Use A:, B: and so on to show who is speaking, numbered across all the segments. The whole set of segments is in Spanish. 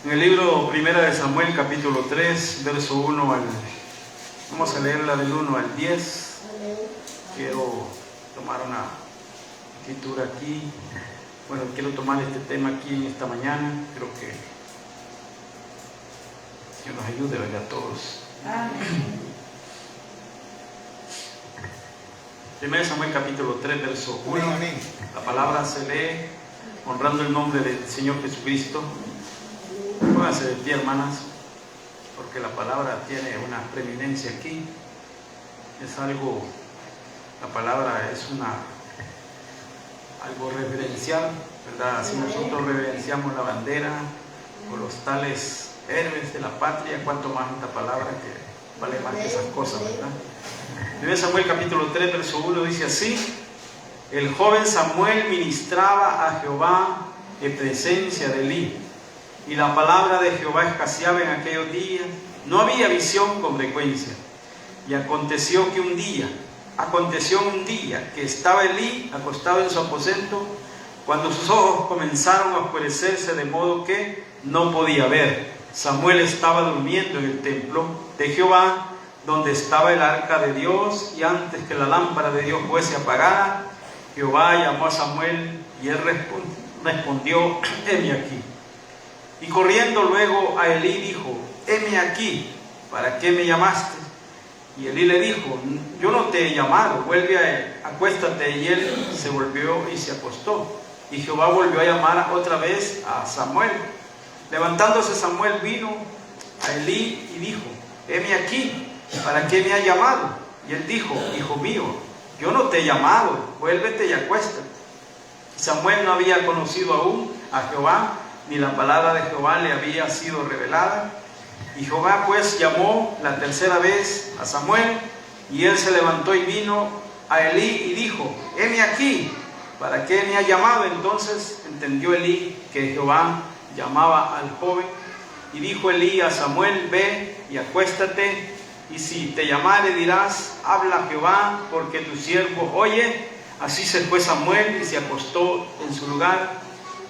A: En el libro Primera de Samuel, capítulo 3, verso 1 al... Vamos a leerla del 1 al 10. Quiero tomar una escritura aquí. Bueno, quiero tomar este tema aquí en esta mañana. Creo que Dios nos ayude, ¿verdad? A todos. Amén. Primera de Samuel, capítulo 3, verso 1. Amén. La palabra se lee honrando el nombre del Señor Jesucristo. Pónganse de pie, hermanas, porque la palabra tiene una preeminencia aquí. Es algo, la palabra es algo reverencial, ¿verdad? Así nosotros reverenciamos la bandera o los tales héroes de la patria, cuanto más esta palabra que vale más que esas cosas, ¿verdad? 1 Samuel capítulo 3, verso 1 dice así: el joven Samuel ministraba a Jehová en presencia de Elí, y la palabra de Jehová escaseaba en aquellos días, no había visión con frecuencia. Y aconteció un día que estaba Elí acostado en su aposento, cuando sus ojos comenzaron a oscurecerse de modo que no podía ver. Samuel estaba durmiendo en el templo de Jehová, donde estaba el arca de Dios, y antes que la lámpara de Dios fuese apagada, Jehová llamó a Samuel, y él respondió: heme aquí. Y corriendo luego a Elí dijo: heme aquí, ¿para qué me llamaste? Y Elí le dijo: yo no te he llamado, vuelve, acuéstate. Y él se volvió y se acostó. Y Jehová volvió a llamar otra vez a Samuel. Levantándose Samuel vino a Elí y dijo: heme aquí, ¿para qué me has llamado? Y él dijo: hijo mío, yo no te he llamado, vuélvete y acuéstate. Samuel no había conocido aún a Jehová, ni la palabra de Jehová le había sido revelada. Y Jehová pues llamó la tercera vez a Samuel, y él se levantó y vino a Elí y dijo: heme aquí, ¿para qué me ha llamado? Entonces entendió Elí que Jehová llamaba al joven, y dijo Elí a Samuel: ve y acuéstate, y si te llamare dirás: habla Jehová, porque tu siervo oye. Así se fue Samuel y se acostó en su lugar.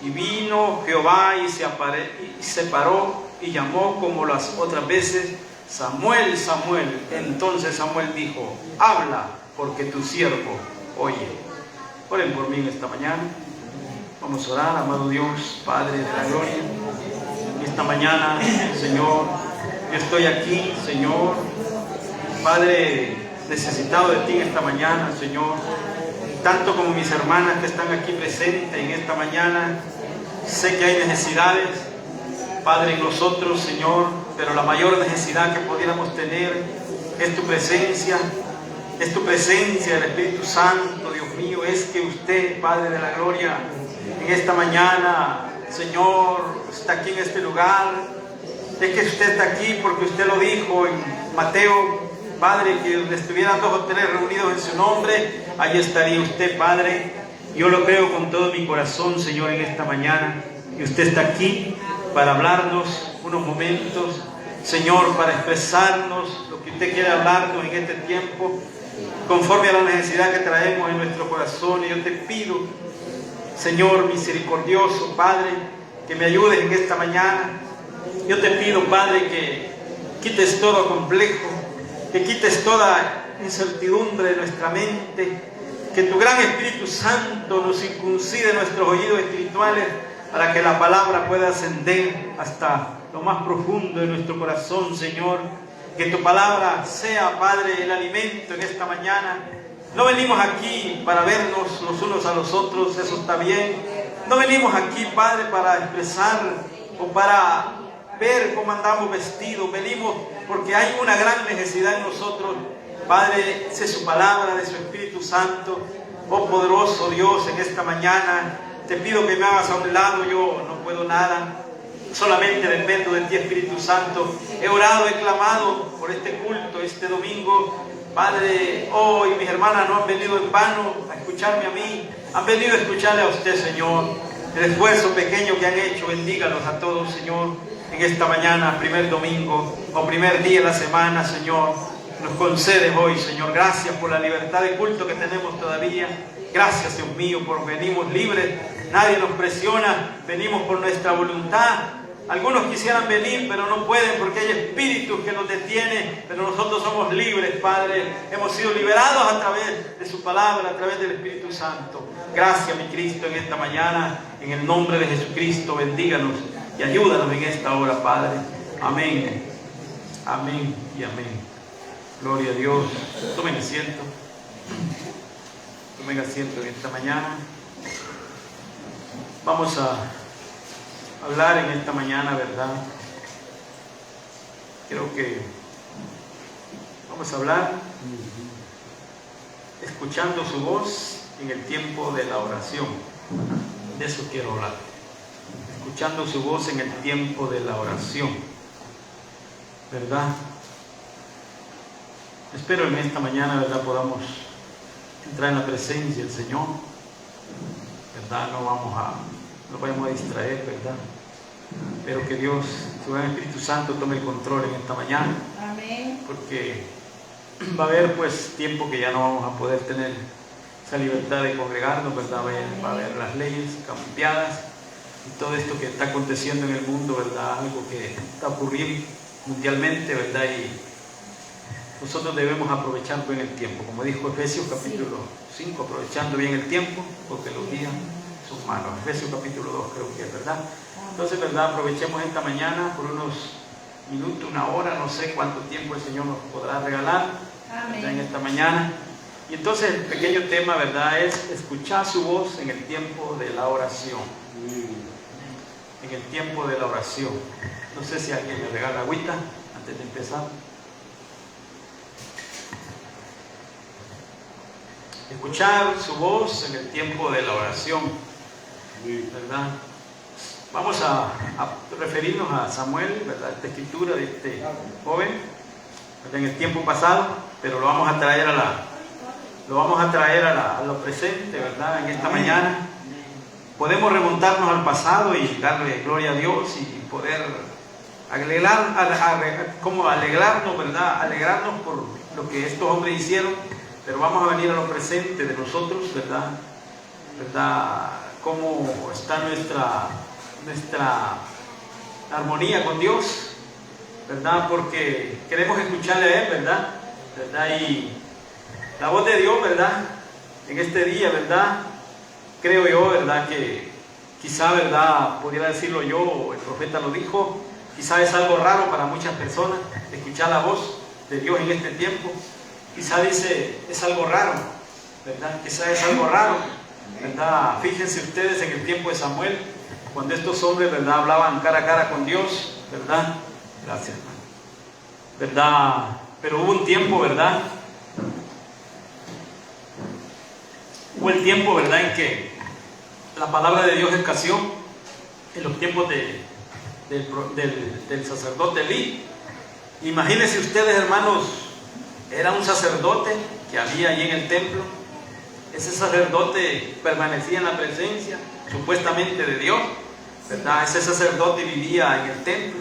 A: Y vino Jehová y se paró y llamó como las otras veces: Samuel, Samuel. Entonces Samuel dijo: habla, porque tu siervo oye. Oren por mí en esta mañana. Vamos a orar. Amado Dios, Padre de la gloria, esta mañana, Señor, yo estoy aquí, Señor, Padre, necesitado de ti en esta mañana, Señor, tanto como mis hermanas que están aquí presentes en esta mañana. Sé que hay necesidades, Padre, en nosotros, Señor, pero la mayor necesidad que pudiéramos tener es tu presencia, el Espíritu Santo, Dios mío. Es que usted, Padre de la gloria, en esta mañana, Señor, está aquí en este lugar. Es que usted está aquí porque usted lo dijo en Mateo, Padre, que donde estuvieran 2 o 3 reunidos en su nombre, ahí estaría usted, Padre. Yo lo creo con todo mi corazón, Señor, en esta mañana. Y usted está aquí para hablarnos unos momentos, Señor, para expresarnos lo que usted quiere hablarnos en este tiempo, conforme a la necesidad que traemos en nuestro corazón. Y yo te pido, Señor misericordioso, Padre, que me ayudes en esta mañana. Yo te pido, Padre, que quites todo complejo, que quites toda incertidumbre de nuestra mente, que tu gran Espíritu Santo nos circuncide nuestros oídos espirituales para que la palabra pueda ascender hasta lo más profundo de nuestro corazón, Señor. Que tu palabra sea, Padre, el alimento en esta mañana. No venimos aquí para vernos los unos a los otros, eso está bien. No venimos aquí, Padre, para expresar o para ver cómo andamos vestidos. Venimos porque hay una gran necesidad en nosotros, Padre, de su palabra, de su Espíritu Santo. Oh poderoso Dios, en esta mañana te pido que me hagas a un lado. Yo no puedo nada, solamente dependo de ti, Espíritu Santo. He orado, he clamado por este culto, este domingo, Padre. Hoy mis hermanas no han venido en vano a escucharme a mí, han venido a escucharle a usted, Señor. El esfuerzo pequeño que han hecho, bendígalos a todos, Señor, en esta mañana, primer domingo o primer día de la semana, Señor. Nos concedes hoy, Señor. Gracias por la libertad de culto que tenemos todavía. Gracias, Dios mío, por venimos libres. Nadie nos presiona. Venimos por nuestra voluntad. Algunos quisieran venir, pero no pueden porque hay espíritus que nos detienen, pero nosotros somos libres, Padre. Hemos sido liberados a través de su palabra, a través del Espíritu Santo. Gracias, mi Cristo, en esta mañana, en el nombre de Jesucristo, bendíganos y ayúdanos en esta hora, Padre. Amén. Amén y amén. Gloria a Dios. Tomen asiento. Tomen asiento en esta mañana. Vamos a hablar en esta mañana, ¿verdad? Creo que vamos a hablar escuchando su voz en el tiempo de la oración. De eso quiero hablar. Escuchando su voz en el tiempo de la oración, ¿verdad? Espero en esta mañana, ¿verdad?, podamos entrar en la presencia del Señor, ¿verdad? No vayamos a distraer, ¿verdad? Pero que Dios, su gran Espíritu Santo, tome el control en esta mañana.
B: Amén.
A: Porque va a haber pues tiempo que ya no vamos a poder tener esa libertad de congregarnos, ¿verdad? Va a haber las leyes cambiadas y todo esto que está aconteciendo en el mundo, ¿verdad? Algo que está ocurriendo mundialmente, ¿verdad? Y nosotros debemos aprovechar bien el tiempo, como dijo Efesios capítulo 5, aprovechando bien el tiempo, porque los días son malos. Efesios capítulo 2 creo que es, ¿verdad? Entonces, ¿verdad? Aprovechemos esta mañana por unos minutos, una hora, no sé cuánto tiempo el Señor nos podrá regalar, ¿verdad?, en esta mañana. Y entonces el pequeño tema, ¿verdad?, es escuchar su voz en el tiempo de la oración. En el tiempo de la oración. No sé si alguien me regala agüita antes de empezar. Escuchar su voz en el tiempo de la oración, ¿verdad? Vamos a referirnos a Samuel, ¿verdad? Esta escritura de este joven, ¿verdad?, en el tiempo pasado, pero lo vamos a traer a lo presente, ¿verdad?, en esta mañana. Podemos remontarnos al pasado y darle gloria a Dios y poder alegrarnos, ¿verdad?, alegrarnos por lo que estos hombres hicieron. Pero vamos a venir a lo presente de nosotros, ¿verdad? ¿Verdad? Cómo está nuestra armonía con Dios, ¿verdad? Porque queremos escucharle a Él, ¿verdad? Y la voz de Dios, ¿verdad?, en este día, ¿verdad?, creo yo, ¿verdad?, que quizá, ¿verdad?, pudiera decirlo yo, o el profeta lo dijo, quizá es algo raro para muchas personas escuchar la voz de Dios en este tiempo. Quizá dice, es algo raro, ¿verdad? Quizá es algo raro, ¿verdad? Fíjense ustedes en el tiempo de Samuel, cuando estos hombres, ¿verdad?, hablaban cara a cara con Dios, ¿verdad? Gracias, hermano. ¿Verdad? Pero hubo un tiempo, ¿verdad? Hubo el tiempo, ¿verdad?, en que la palabra de Dios escaseó, en los tiempos del sacerdote Elí. Imagínense ustedes, hermanos, era un sacerdote que había allí en el templo. Ese sacerdote permanecía en la presencia, supuestamente, de Dios, ¿verdad? Ese sacerdote vivía en el templo,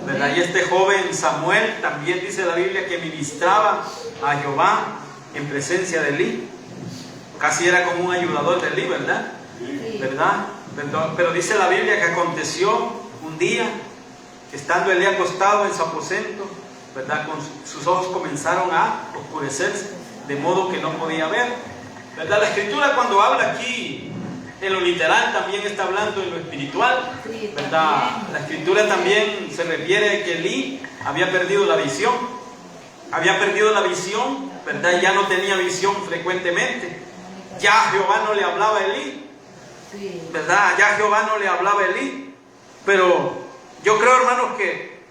A: ¿verdad? Y este joven Samuel también dice la Biblia que ministraba a Jehová en presencia de Elí. Casi era como un ayudador de Elí, ¿verdad? ¿Verdad? Pero dice la Biblia que aconteció un día, estando Elí acostado en su aposento, ¿verdad?, con sus ojos comenzaron a oscurecerse, de modo que no podía ver, ¿verdad? La Escritura, cuando habla aquí en lo literal, también está hablando en lo espiritual, ¿verdad? La Escritura también se refiere a que Elí había perdido la visión, ¿verdad? Ya no tenía visión frecuentemente. Ya Jehová no le hablaba a Elí, ¿verdad? Ya Jehová no le hablaba a Elí. Pero yo creo, hermanos, que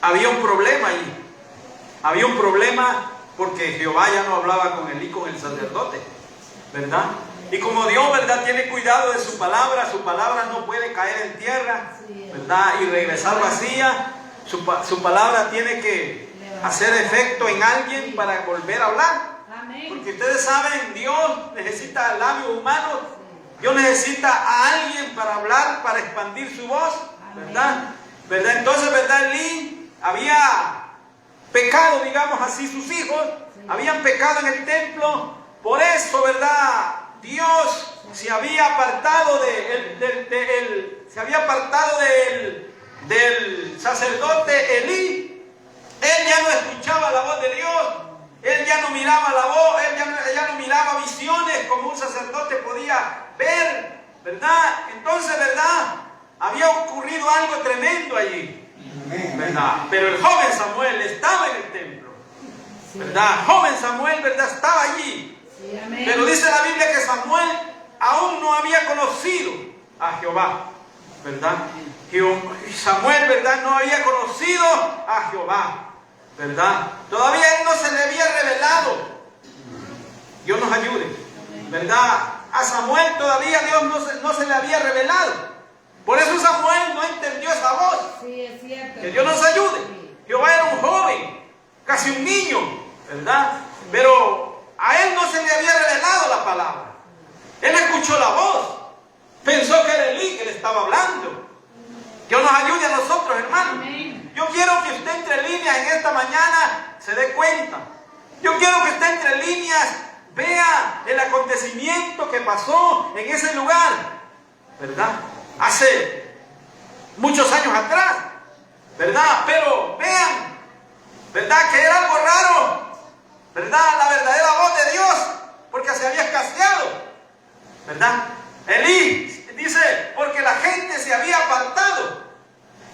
A: había un problema allí. Había un problema porque Jehová ya no hablaba con Elí, con el sacerdote, ¿verdad? Y como Dios, ¿verdad?, tiene cuidado de su palabra no puede caer en tierra, ¿verdad?, y regresar vacía. Su palabra tiene que hacer efecto en alguien para volver a hablar. Porque ustedes saben, Dios necesita labios humanos. Dios necesita a alguien para hablar, para expandir su voz, ¿verdad? Entonces, ¿verdad?, Elí había pecado, digamos así, sus hijos habían pecado en el templo. Por eso, ¿verdad?, Dios se había apartado del sacerdote Elí, él ya no escuchaba la voz de Dios, él ya no miraba la voz, él ya no miraba visiones como un sacerdote podía ver, ¿verdad? Entonces, ¿verdad? Había ocurrido algo tremendo allí, ¿verdad? Pero el joven Samuel estaba en el templo, ¿verdad? Joven Samuel, ¿verdad? Estaba allí. Pero dice la Biblia que Samuel aún no había conocido a Jehová, ¿verdad? Samuel, ¿verdad? No había conocido a Jehová, ¿verdad? Todavía él no se le había revelado. Dios nos ayude, ¿verdad? A Samuel todavía Dios no se le había revelado. Por eso Samuel no entendió esa voz.
B: Sí, es cierto.
A: Que Dios nos ayude. Jehová era un joven, casi un niño, ¿verdad? Pero a él no se le había revelado la palabra. Él escuchó la voz, pensó que era Elí que le estaba hablando. Dios nos ayude a nosotros, hermanos. Yo quiero que usted entre líneas en esta mañana se dé cuenta. Yo quiero que usted entre líneas vea el acontecimiento que pasó en ese lugar, ¿verdad? Hace muchos años atrás, ¿verdad? Pero vean, ¿verdad? Que era algo raro, ¿verdad? La verdadera voz de Dios, porque se había escaseado, ¿verdad? Elí dice, porque la gente se había apartado.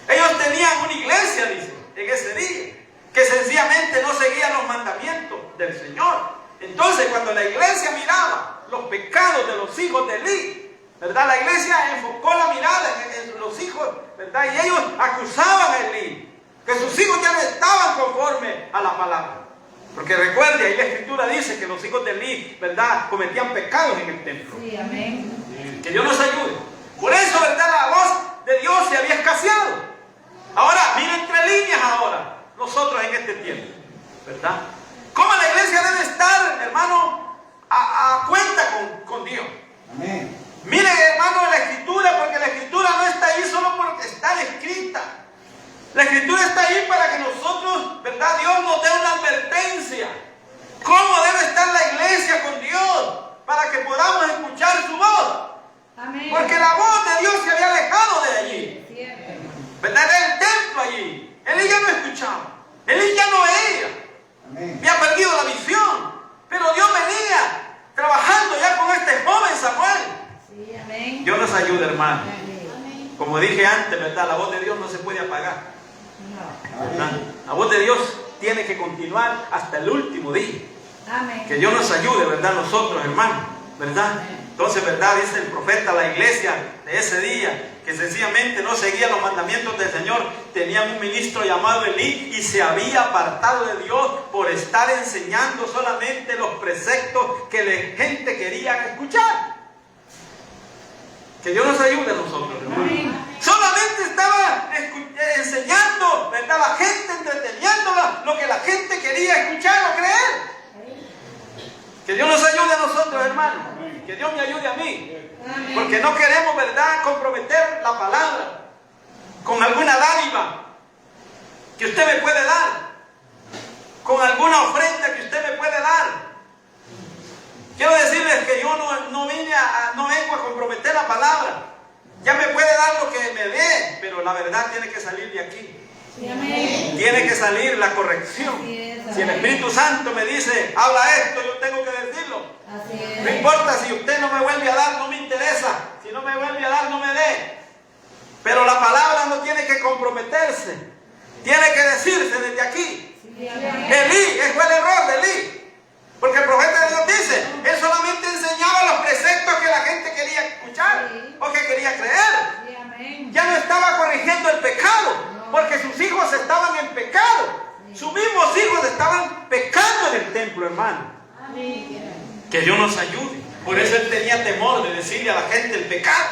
A: Ellos tenían una iglesia, dice, en ese día, que sencillamente no seguía los mandamientos del Señor. Entonces, cuando la iglesia miraba los pecados de los hijos de Elí, ¿verdad? La iglesia enfocó la mirada en los hijos, ¿verdad? Y ellos acusaban a Elí, que sus hijos ya no estaban conforme a la palabra. Porque recuerde, ahí la Escritura dice que los hijos de Elí, ¿verdad?, cometían pecados en el templo.
B: Sí, amén.
A: Que Dios nos ayude. Por eso, ¿verdad?, la voz de Dios se había escaseado. Ahora, miren entre líneas ahora, nosotros en este tiempo, ¿verdad? ¿Cómo la iglesia debe estar, hermano, a cuenta con Dios?
C: Amén.
A: Miren, hermano, la Escritura, porque la Escritura no está ahí solo porque está escrita. La Escritura está ahí para que nosotros, ¿verdad?, Dios nos dé una advertencia. ¿Cómo debe estar la iglesia con Dios? Para que podamos escuchar su voz.
B: Amén.
A: Porque la voz de Dios se había alejado de allí.
B: Cierto.
A: ¿Verdad? Era el templo allí. Él ya no escuchaba. Él ya no veía.
C: Amén.
A: Había perdido la visión. Pero Dios venía trabajando ya con este joven Samuel.
B: Sí, amén.
A: Dios nos ayude, hermano.
B: Amén.
A: Como dije antes, ¿verdad? La voz de Dios no se puede apagar.
B: No.
A: ¿Verdad? La voz de Dios tiene que continuar hasta el último día.
B: Amén.
A: Que Dios nos ayude, ¿verdad? Nosotros, hermanos, ¿verdad? Entonces, ¿verdad? Dice el profeta a la iglesia de ese día, que sencillamente no seguía los mandamientos del Señor. Tenían un ministro llamado Elí y se había apartado de Dios por estar enseñando solamente los preceptos que la gente quería escuchar. Que Dios nos ayude a nosotros, hermanos.
B: Amén.
A: Solamente estaba enseñando, ¿verdad? La gente, entreteniéndola, lo que la gente quería escuchar o creer. Que Dios nos ayude a nosotros, hermanos. Que Dios me ayude a mí.
B: Amén.
A: Porque no queremos, ¿verdad?, comprometer la palabra con alguna dádiva que usted me puede dar, con alguna ofrenda que usted me puede dar. Quiero decirles que yo no vengo a comprometer la palabra. Ya me puede dar lo que me dé, pero la verdad tiene que salir de aquí.
B: Sí, amén.
A: Tiene que salir la corrección.
B: Así es,
A: Si el
B: amén.
A: Espíritu Santo me dice, habla esto, yo tengo que decirlo.
B: Así es.
A: No importa si usted no me vuelve a dar, no me interesa. Si no me vuelve a dar, no me dé. Pero la palabra no tiene que comprometerse. Tiene que decirse desde aquí.
B: Sí, amén.
A: Elí, ese fue el error de Elí. Porque el profeta de Dios dice, él solamente enseñaba los preceptos que la gente quería escuchar o que quería creer.
B: Sí, amén.
A: Ya no estaba corrigiendo el pecado, porque sus hijos estaban en pecado. Sus mismos hijos estaban pecando en el templo, hermano.
B: Amén.
A: Que Dios nos ayude. Por eso él tenía temor de decirle a la gente el pecado.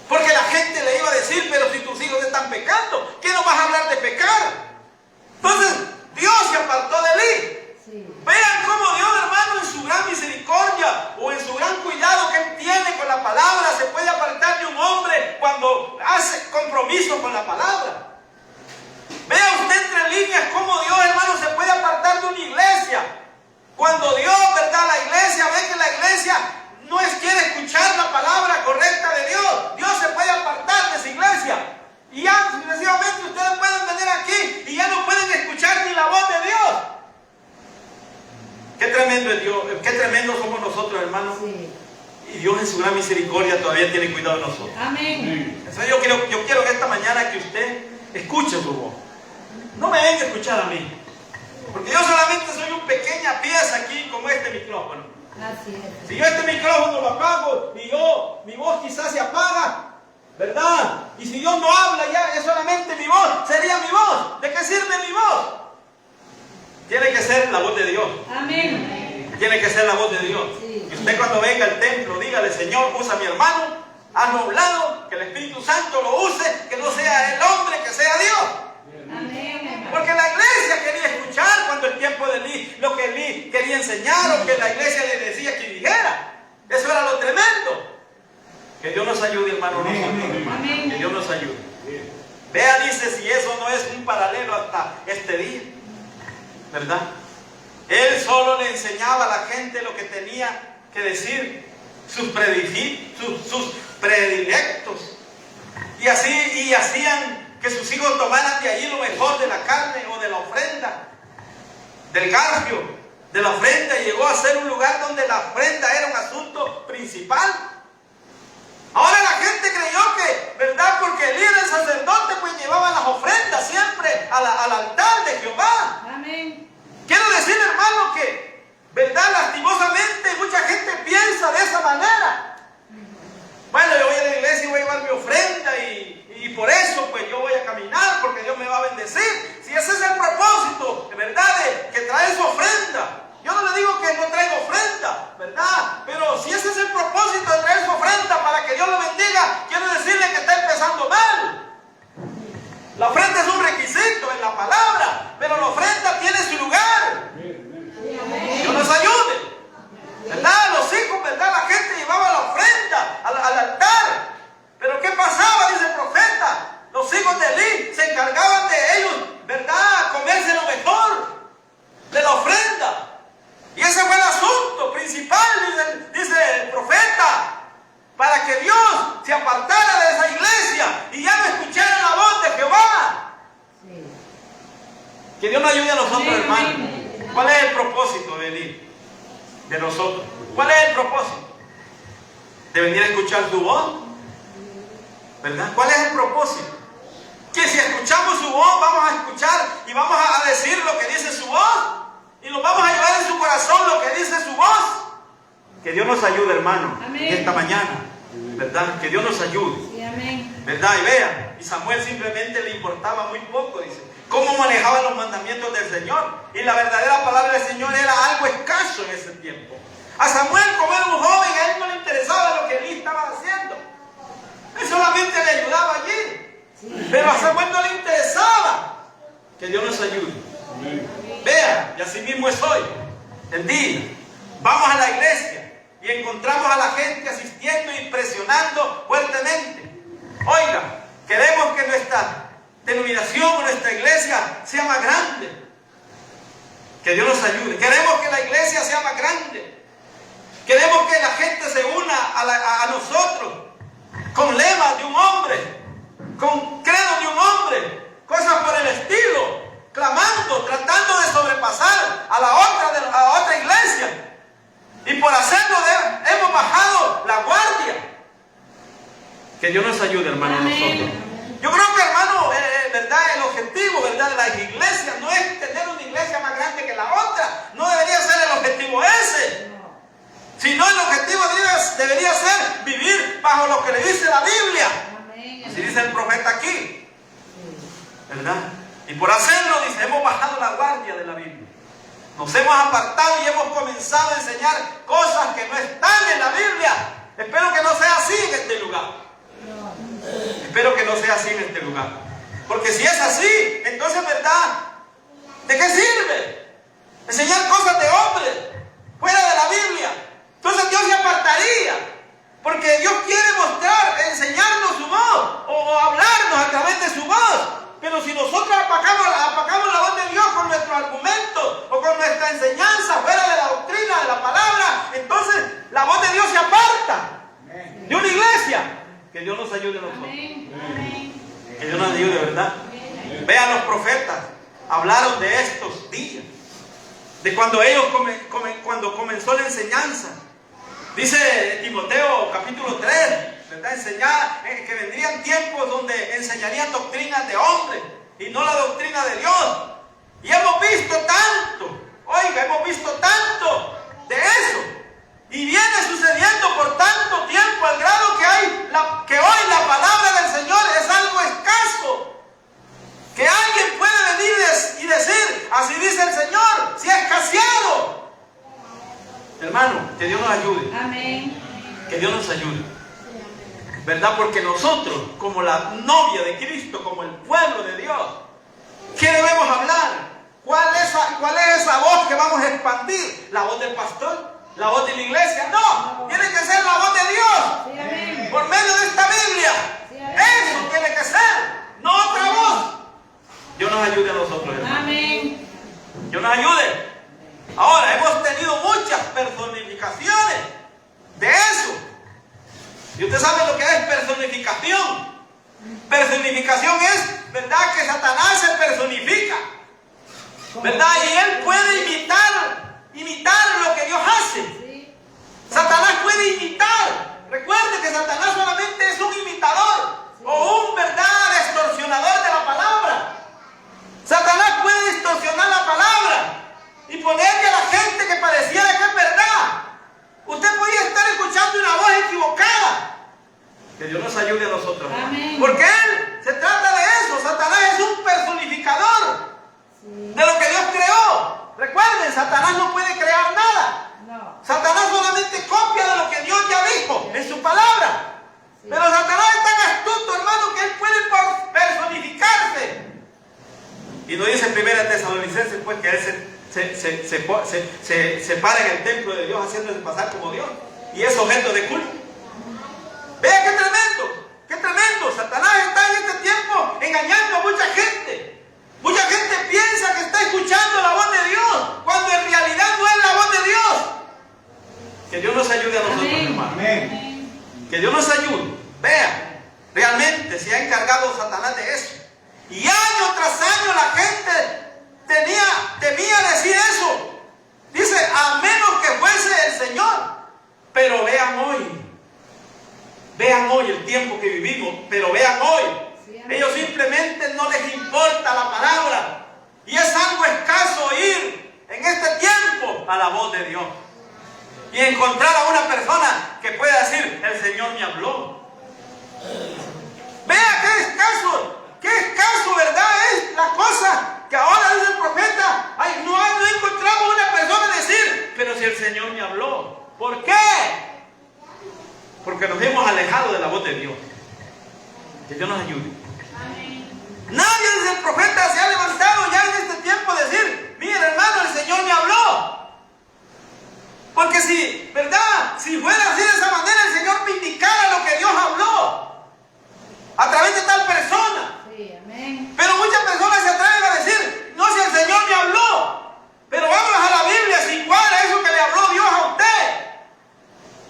A: Porque la gente le iba a decir, pero si tus hijos están pecando, ¿qué no vas a hablar de pecado? Entonces, Dios se apartó de Elí.
B: Sí.
A: Vean cómo Dios, hermano, en su gran misericordia o en su gran cuidado que Él tiene con la palabra, se puede apartar de un hombre cuando hace compromiso con la palabra. Vea usted entre líneas cómo Dios, hermano, se puede apartar de una iglesia. Cuando Dios, ¿verdad?, la iglesia ve que la iglesia no quiere escuchar la palabra correcta de Dios, Dios se puede apartar de esa iglesia. Y ya, sucesivamente, hermano?
B: Sí.
A: Y Dios en su gran misericordia todavía tiene cuidado de nosotros.
B: Amén.
A: Entonces yo quiero en esta mañana que usted escuche su voz. No me venga a escuchar a mí. Porque yo solamente soy una pequeña pieza aquí como este micrófono.
B: Así es.
A: Si yo este micrófono lo apago y mi voz quizás se apaga, ¿verdad? Y si Dios no habla ya, es solamente mi voz, sería mi voz. ¿De qué sirve mi voz? Tiene que ser la voz de Dios.
B: Amén.
A: Tiene que ser la voz de Dios.
B: Sí.
A: Y usted cuando venga al templo, dígale: Señor, usa a mi hermano, hazlo a un lado, que el Espíritu Santo lo use, que no sea el hombre, que sea Dios.
B: Amén.
A: Porque la iglesia quería escuchar cuando el tiempo de Elí, lo que Elí quería enseñar o que la iglesia le decía que dijera. Eso era lo tremendo. Que Dios nos ayude, hermano, nosotros.
B: Amén.
A: Que Dios nos ayude. Vea, dice, si eso no es un paralelo hasta este día, ¿verdad? Él solo le enseñaba a la gente lo que tenía que decir, sus predilectos. Y hacían que sus hijos tomaran de allí lo mejor de la carne o de la ofrenda, del garfio, de la ofrenda. Y llegó a ser un lugar donde la ofrenda era un asunto principal. Ahora la gente creyó que, ¿verdad? Porque el líder sacerdote pues llevaba las ofrendas siempre al altar de Jehová.
B: Amén.
A: Quiero decir, hermano, que, ¿verdad? Lastimosamente mucha gente piensa de esa manera. Bueno, yo voy a la iglesia y voy a llevar mi ofrenda y por eso pues yo voy a caminar porque Dios me va a bendecir. Si ese es el propósito, ¿verdad? De que trae su ofrenda. Yo no le digo que no traiga ofrenda, ¿verdad? Pero si ese es el propósito de traer su ofrenda para que Dios lo bendiga, quiero decirle que está empezando mal. La ofrenda es un requisito en la palabra, pero la ofrenda tiene su lugar. Dios nos ayude, ¿verdad? Los hijos, ¿verdad? La gente llevaba la ofrenda al altar. Pero ¿qué pasaba? Dice el profeta. Los hijos de Elí se encargaban de ellos, ¿verdad? Comerse lo mejor de la ofrenda. Y ese fue el asunto principal, dice el profeta, para que Dios se apartara de esa iglesia y ya no escuchara la voz de Jehová.
B: Sí.
A: Que Dios nos ayude a nosotros,
B: Amén.
A: hermanos. ¿Cuál es el propósito de Elí? De nosotros. ¿Cuál es el propósito? De venir a escuchar su voz, ¿verdad? ¿Cuál es el propósito? Que si escuchamos su voz, vamos a escuchar y vamos a decir lo que dice su voz. Y nos vamos a llevar en su corazón lo que dice su voz. Que Dios nos ayude, hermano,
B: Amén.
A: en esta mañana, ¿verdad? Que Dios nos ayude,
B: Sí, amén.
A: ¿verdad? Y vean, y Samuel simplemente le importaba muy poco, dice, cómo manejaba los mandamientos del Señor. Y la verdadera palabra del Señor era algo escaso en ese tiempo. A Samuel, como era un joven, a él no le interesaba lo que Elí estaba haciendo. Él solamente le ayudaba allí.
B: Sí.
A: Pero a Samuel no le interesaba. Que Dios nos ayude. Vean, y así mismo es hoy, el día. Vamos a la iglesia y encontramos a la gente asistiendo y presionando fuertemente. Oiga, queremos que nuestra denominación o nuestra iglesia sea más grande. Que Dios nos ayude. Queremos que la iglesia sea más grande. Queremos que la gente se una a nosotros con lemas de un hombre, con credo de un hombre, cosas por el estilo. Clamando, tratando de sobrepasar a la otra iglesia. Y por hacerlo hemos bajado la guardia. Que Dios nos ayude, hermano, nosotros. Yo creo que, hermano, ¿verdad? El objetivo, ¿verdad? de las iglesias no es tener una iglesia más grande que la otra. No debería ser el objetivo ese. Sino el objetivo debería ser vivir bajo lo que le dice la Biblia. Así dice el profeta aquí. ¿Verdad? Y por hacerlo, dice, hemos bajado la guardia de la Biblia. Nos hemos apartado y hemos comenzado a enseñar cosas que no están en la Biblia. Espero que no sea así en este lugar. Espero que no sea así en este lugar. Porque si es así, entonces, ¿verdad? ¿De qué sirve? Enseñar cosas de hombres fuera de la Biblia. Entonces Dios se apartaría. Porque Dios quiere mostrar, enseñarnos su voz o hablarnos a través de su voz. Pero si nosotros apagamos la voz de Dios con nuestros argumentos o con nuestra enseñanza fuera de la doctrina, de la palabra, entonces la voz de Dios se aparta de una iglesia. Que Dios nos ayude a nosotros. Que Dios nos ayude, ¿verdad? Vean, los profetas hablaron de estos días, de cuando ellos cuando comenzó la enseñanza. Dice Timoteo capítulo 3, ¿verdad? Enseñar, que vendrían tiempos donde enseñarían doctrinas de hombres y no la doctrina de Dios. Y hemos visto tanto, oiga, hemos visto tanto de eso. Y viene sucediendo por tanto tiempo al grado que hoy la palabra del Señor es algo escaso. Que alguien puede venir y decir, así dice el Señor, si es escaseado. Hermano, que Dios nos ayude.
B: Amén.
A: Que Dios nos ayude. ¿Verdad? Porque nosotros, como la novia de Cristo, como el pueblo de Dios, ¿qué debemos hablar? ¿Cuál es esa voz que vamos a expandir? ¿La voz del pastor? ¿La voz de la iglesia? No, tiene que ser la voz de Dios.
B: Sí, amén.
A: Por medio de esta Biblia.
B: Sí, amén.
A: Eso tiene que ser, no otra voz. Dios nos ayude a nosotros, hermanos.
B: Amén.
A: Dios nos ayude. Ahora, hemos tenido muchas personificaciones de eso. Y usted sabe lo que es personificación. Personificación es, ¿verdad?, que Satanás se personifica, ¿verdad? Y él puede imitar lo que Dios hace.
B: Sí.
A: Satanás puede imitar. Recuerde que Satanás solamente es un imitador o un, ¿verdad?, distorsionador de la palabra. Satanás puede distorsionar la palabra y ponerle a la gente que pareciera que es verdad. Usted podría estar escuchando una voz equivocada. Que Dios nos ayude a nosotros.
B: Amén.
A: Porque Él se trata de eso. Satanás es un personificador de lo que Dios creó. Recuerden, Satanás no puede crear nada.
B: No.
A: Satanás solamente copia de lo que Dios ya dijo en su palabra.
B: Sí.
A: Pero Satanás es tan astuto, hermano, que él puede personificarse. Y nos dice en 1 Tesalonicenses, pues, que él se para en el templo de Dios haciéndose pasar como Dios. Y es objeto de culto. Vea qué tremendo, qué tremendo. Satanás está en este tiempo engañando a mucha gente. Mucha gente piensa que está escuchando la voz de Dios, cuando en realidad no es la voz de Dios. Que Dios nos ayude a nosotros,
B: Amén.
A: hermanos.
B: Amén.
A: Que Dios nos ayude. Vea, realmente se ha encargado Satanás de eso. Y año tras año la gente temía decir eso. Dice, a menos que fuese el Señor. Pero vean hoy el tiempo que vivimos, pero vean hoy.
B: Sí, amén.
A: Ellos simplemente no les importa la palabra. Y es algo escaso oír en este tiempo a la voz de Dios. Y encontrar a una persona que pueda decir, el Señor me habló. Vea qué escaso, ¿verdad? Es la cosa que ahora dice el profeta. Ay, no encontramos una persona decir, pero si el Señor me habló. ¿Por qué? Porque nos hemos alejado de la voz de Dios. Que Dios nos ayude.
B: Amén.
A: Nadie desde el profeta se ha levantado ya en este tiempo a decir, mira hermano, el Señor me habló. Porque si, ¿verdad?, si fuera así de esa manera, el Señor me indicara lo que Dios habló a través de tal persona.
B: Sí, amén.
A: Pero muchas personas se atreven a decir, no, si el Señor me habló. Pero vámonos a la Biblia, si cuadra eso que le habló Dios a usted.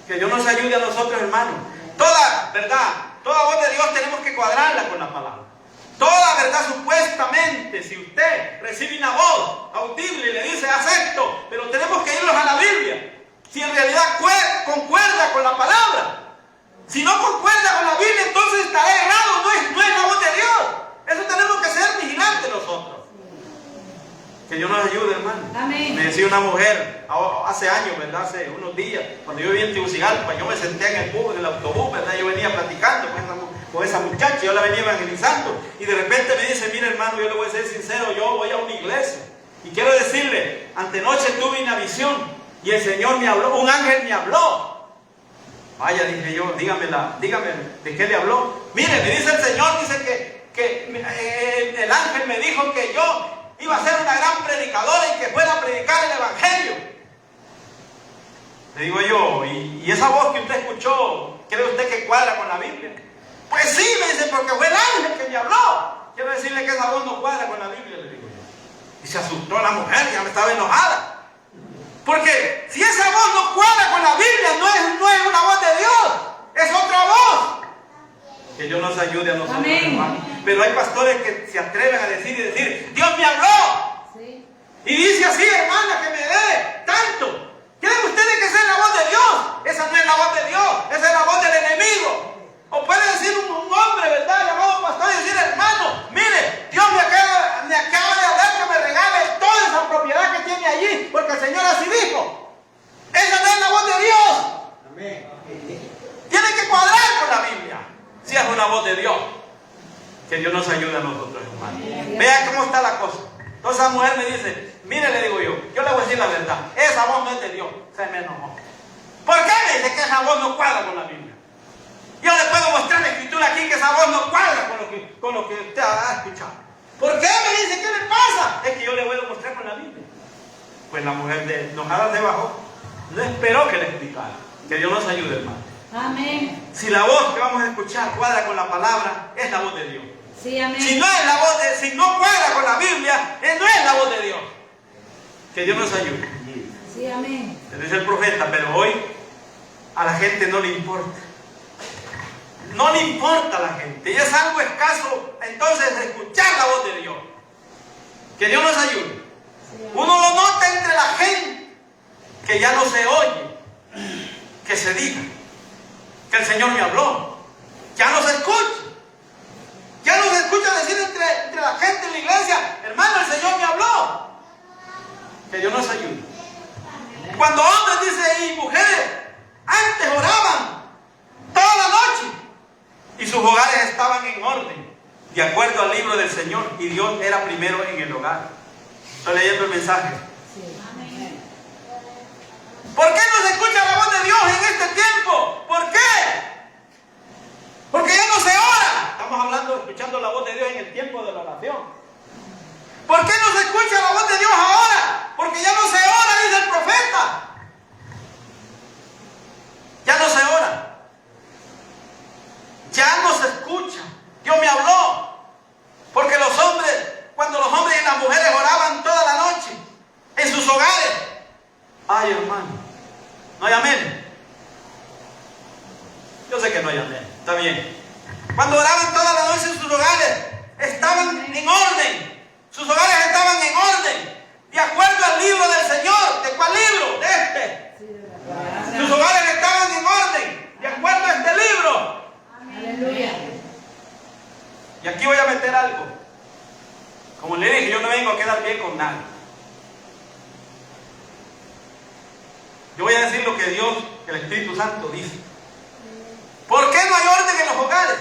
A: Que Dios nos ayude a nosotros, hermanos. Toda, ¿verdad?, toda voz de Dios tenemos que cuadrarla con la palabra. Toda verdad, supuestamente, si usted recibe una voz audible y le dice acepto, pero tenemos que irnos a la Biblia. Si en realidad concuerda con la palabra. Si no concuerda con la Biblia, entonces estará errado, no es la voz de Dios. Eso tenemos que ser vigilantes nosotros. Que Dios nos ayude, hermano.
B: Amén.
A: Me decía una mujer hace años, ¿verdad? Hace unos días, cuando yo vivía en Tegucigalpa, yo me senté en el bus, en el autobús, ¿verdad? Yo venía platicando con esa muchacha, yo la venía evangelizando, y de repente me dice, mira hermano, yo le voy a ser sincero, yo voy a una iglesia, y quiero decirle, antenoche tuve una visión, y el Señor me habló, un ángel me habló. Vaya, dije yo, dígame de qué le habló. Mire, me dice el Señor, dice que el ángel me dijo que yo iba a ser una gran predicadora y que fuera a predicar el evangelio. Le digo yo, ¿y esa voz que usted escuchó, cree usted que cuadra con la Biblia? Pues sí, me dice, porque fue el ángel que me habló. Quiero decirle que esa voz no cuadra con la Biblia, le digo yo. Y se asustó la mujer, ya me estaba enojada. Porque si esa voz no cuadra con la Biblia, no es una voz de Dios, es otra voz. Que Dios nos ayude a nosotros,
B: Amén.
A: hermanos. Pero hay pastores que se atreven a decir, Dios me habló.
B: Sí.
A: Y dice así, hermana, que me dé tanto. ¿Creen ustedes que esa es la voz de Dios? Esa no es la voz de Dios, esa es la voz del enemigo. O puede decir un hombre, ¿verdad?, llamado pastor, y decir: hermano, mire, Dios me acaba de hablar que me regale toda esa propiedad que tiene allí, porque el Señor así dijo. Esa no es la voz de Dios.
C: Amén.
A: Tiene que cuadrar con la Biblia, si es una voz de Dios. Que Dios nos ayude a nosotros, hermanos. Vea cómo está la cosa. Entonces esa mujer me dice: mire, le digo yo le voy a decir la verdad, esa voz no es de Dios. Se me enojó. ¿Por qué me dice que esa voz no cuadra con la Biblia? Yo le puedo mostrar la escritura aquí que esa voz no cuadra con lo que usted ha escuchado. ¿Por qué me dice? ¿Qué le pasa? Es que yo le voy a mostrar con la Biblia. Pues la mujer enojada se bajó. No esperó que le explicara. Que Dios nos ayude, hermano.
B: Amén.
A: Si la voz que vamos a escuchar cuadra con la palabra, es la voz de Dios.
B: Sí, amén.
A: Si no cuadra con la Biblia, no es la voz de Dios. Que Dios nos ayude.
B: Sí, amén.
A: Pero dice el profeta: pero hoy a la gente no le importa. No le importa a la gente. Y es algo escaso entonces escuchar la voz de Dios. Que Dios nos ayude. Uno lo nota entre la gente, que ya no se oye que se diga que el Señor me habló. Ya no se escucha. Ya no se escucha decir entre la gente en la iglesia: hermano, el Señor me habló. Que Dios nos ayude. Cuando hombres, dice, y mujeres antes oraban toda la noche y sus hogares estaban en orden, de acuerdo al libro del Señor, y Dios era primero en el hogar. Estoy leyendo el mensaje. ¿Por qué no se escucha la voz de Dios en este tiempo? ¿Por qué? Porque ya no se ora. Estamos hablando, escuchando la voz de Dios en el tiempo de la oración. ¿Por qué no se escucha la voz de Dios ahora? Porque ya no se ora, dice el profeta. Ya no se ora. Ya no se escucha. Dios me habló. Porque los hombres, cuando los hombres y las mujeres oraban toda la noche en sus hogares. Ay, hermano, no hay amén. Yo sé que no hay amén. Está bien. Cuando oraban toda la noche en sus hogares, estaban en orden. Sus hogares estaban en orden, de acuerdo al libro del Señor. ¿De cuál libro? De este. Sus hogares estaban en orden, de acuerdo a este libro.
B: Aleluya.
A: Y aquí voy a meter algo. Como le dije, yo no vengo a quedar bien con nadie. Yo voy a decir lo que Dios, el Espíritu Santo dice. ¿Por qué no hay orden en los hogares?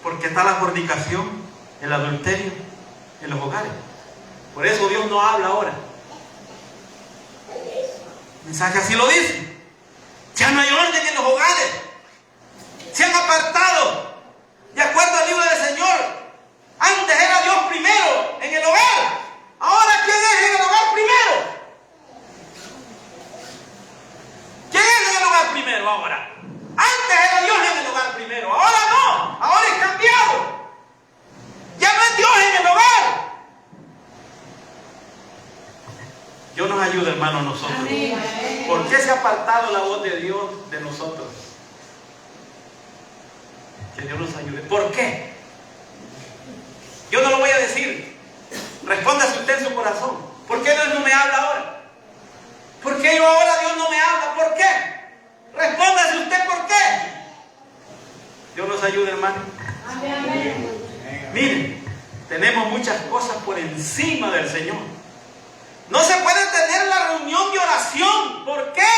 A: Porque está la fornicación, el adulterio en los hogares. Por eso Dios no habla ahora. El mensaje así lo dice. Ya no hay orden en los hogares. Se han apartado de acuerdo al libro del Señor. Antes era Dios primero en el hogar. Ahora, ¿quién es en el hogar primero? ¿Quién es en el hogar primero ahora? Antes era Dios en el hogar primero. Ahora no. Ahora es cambiado. Ya no es Dios en el hogar. Dios nos ayuda, hermano, a nosotros.
B: Amén.
A: ¿Por qué se ha apartado la voz de Dios de nosotros? Que Dios nos ayude. ¿Por qué? Yo no lo voy a decir. Respóndase usted en su corazón. ¿Por qué Dios no me habla ahora? ¿Por qué yo ahora Dios no me habla? ¿Por qué? Respóndase usted por qué. Dios nos ayude, hermano.
B: Amén.
A: Miren, tenemos muchas cosas por encima del Señor. No se puede tener la reunión de oración. ¿Por qué?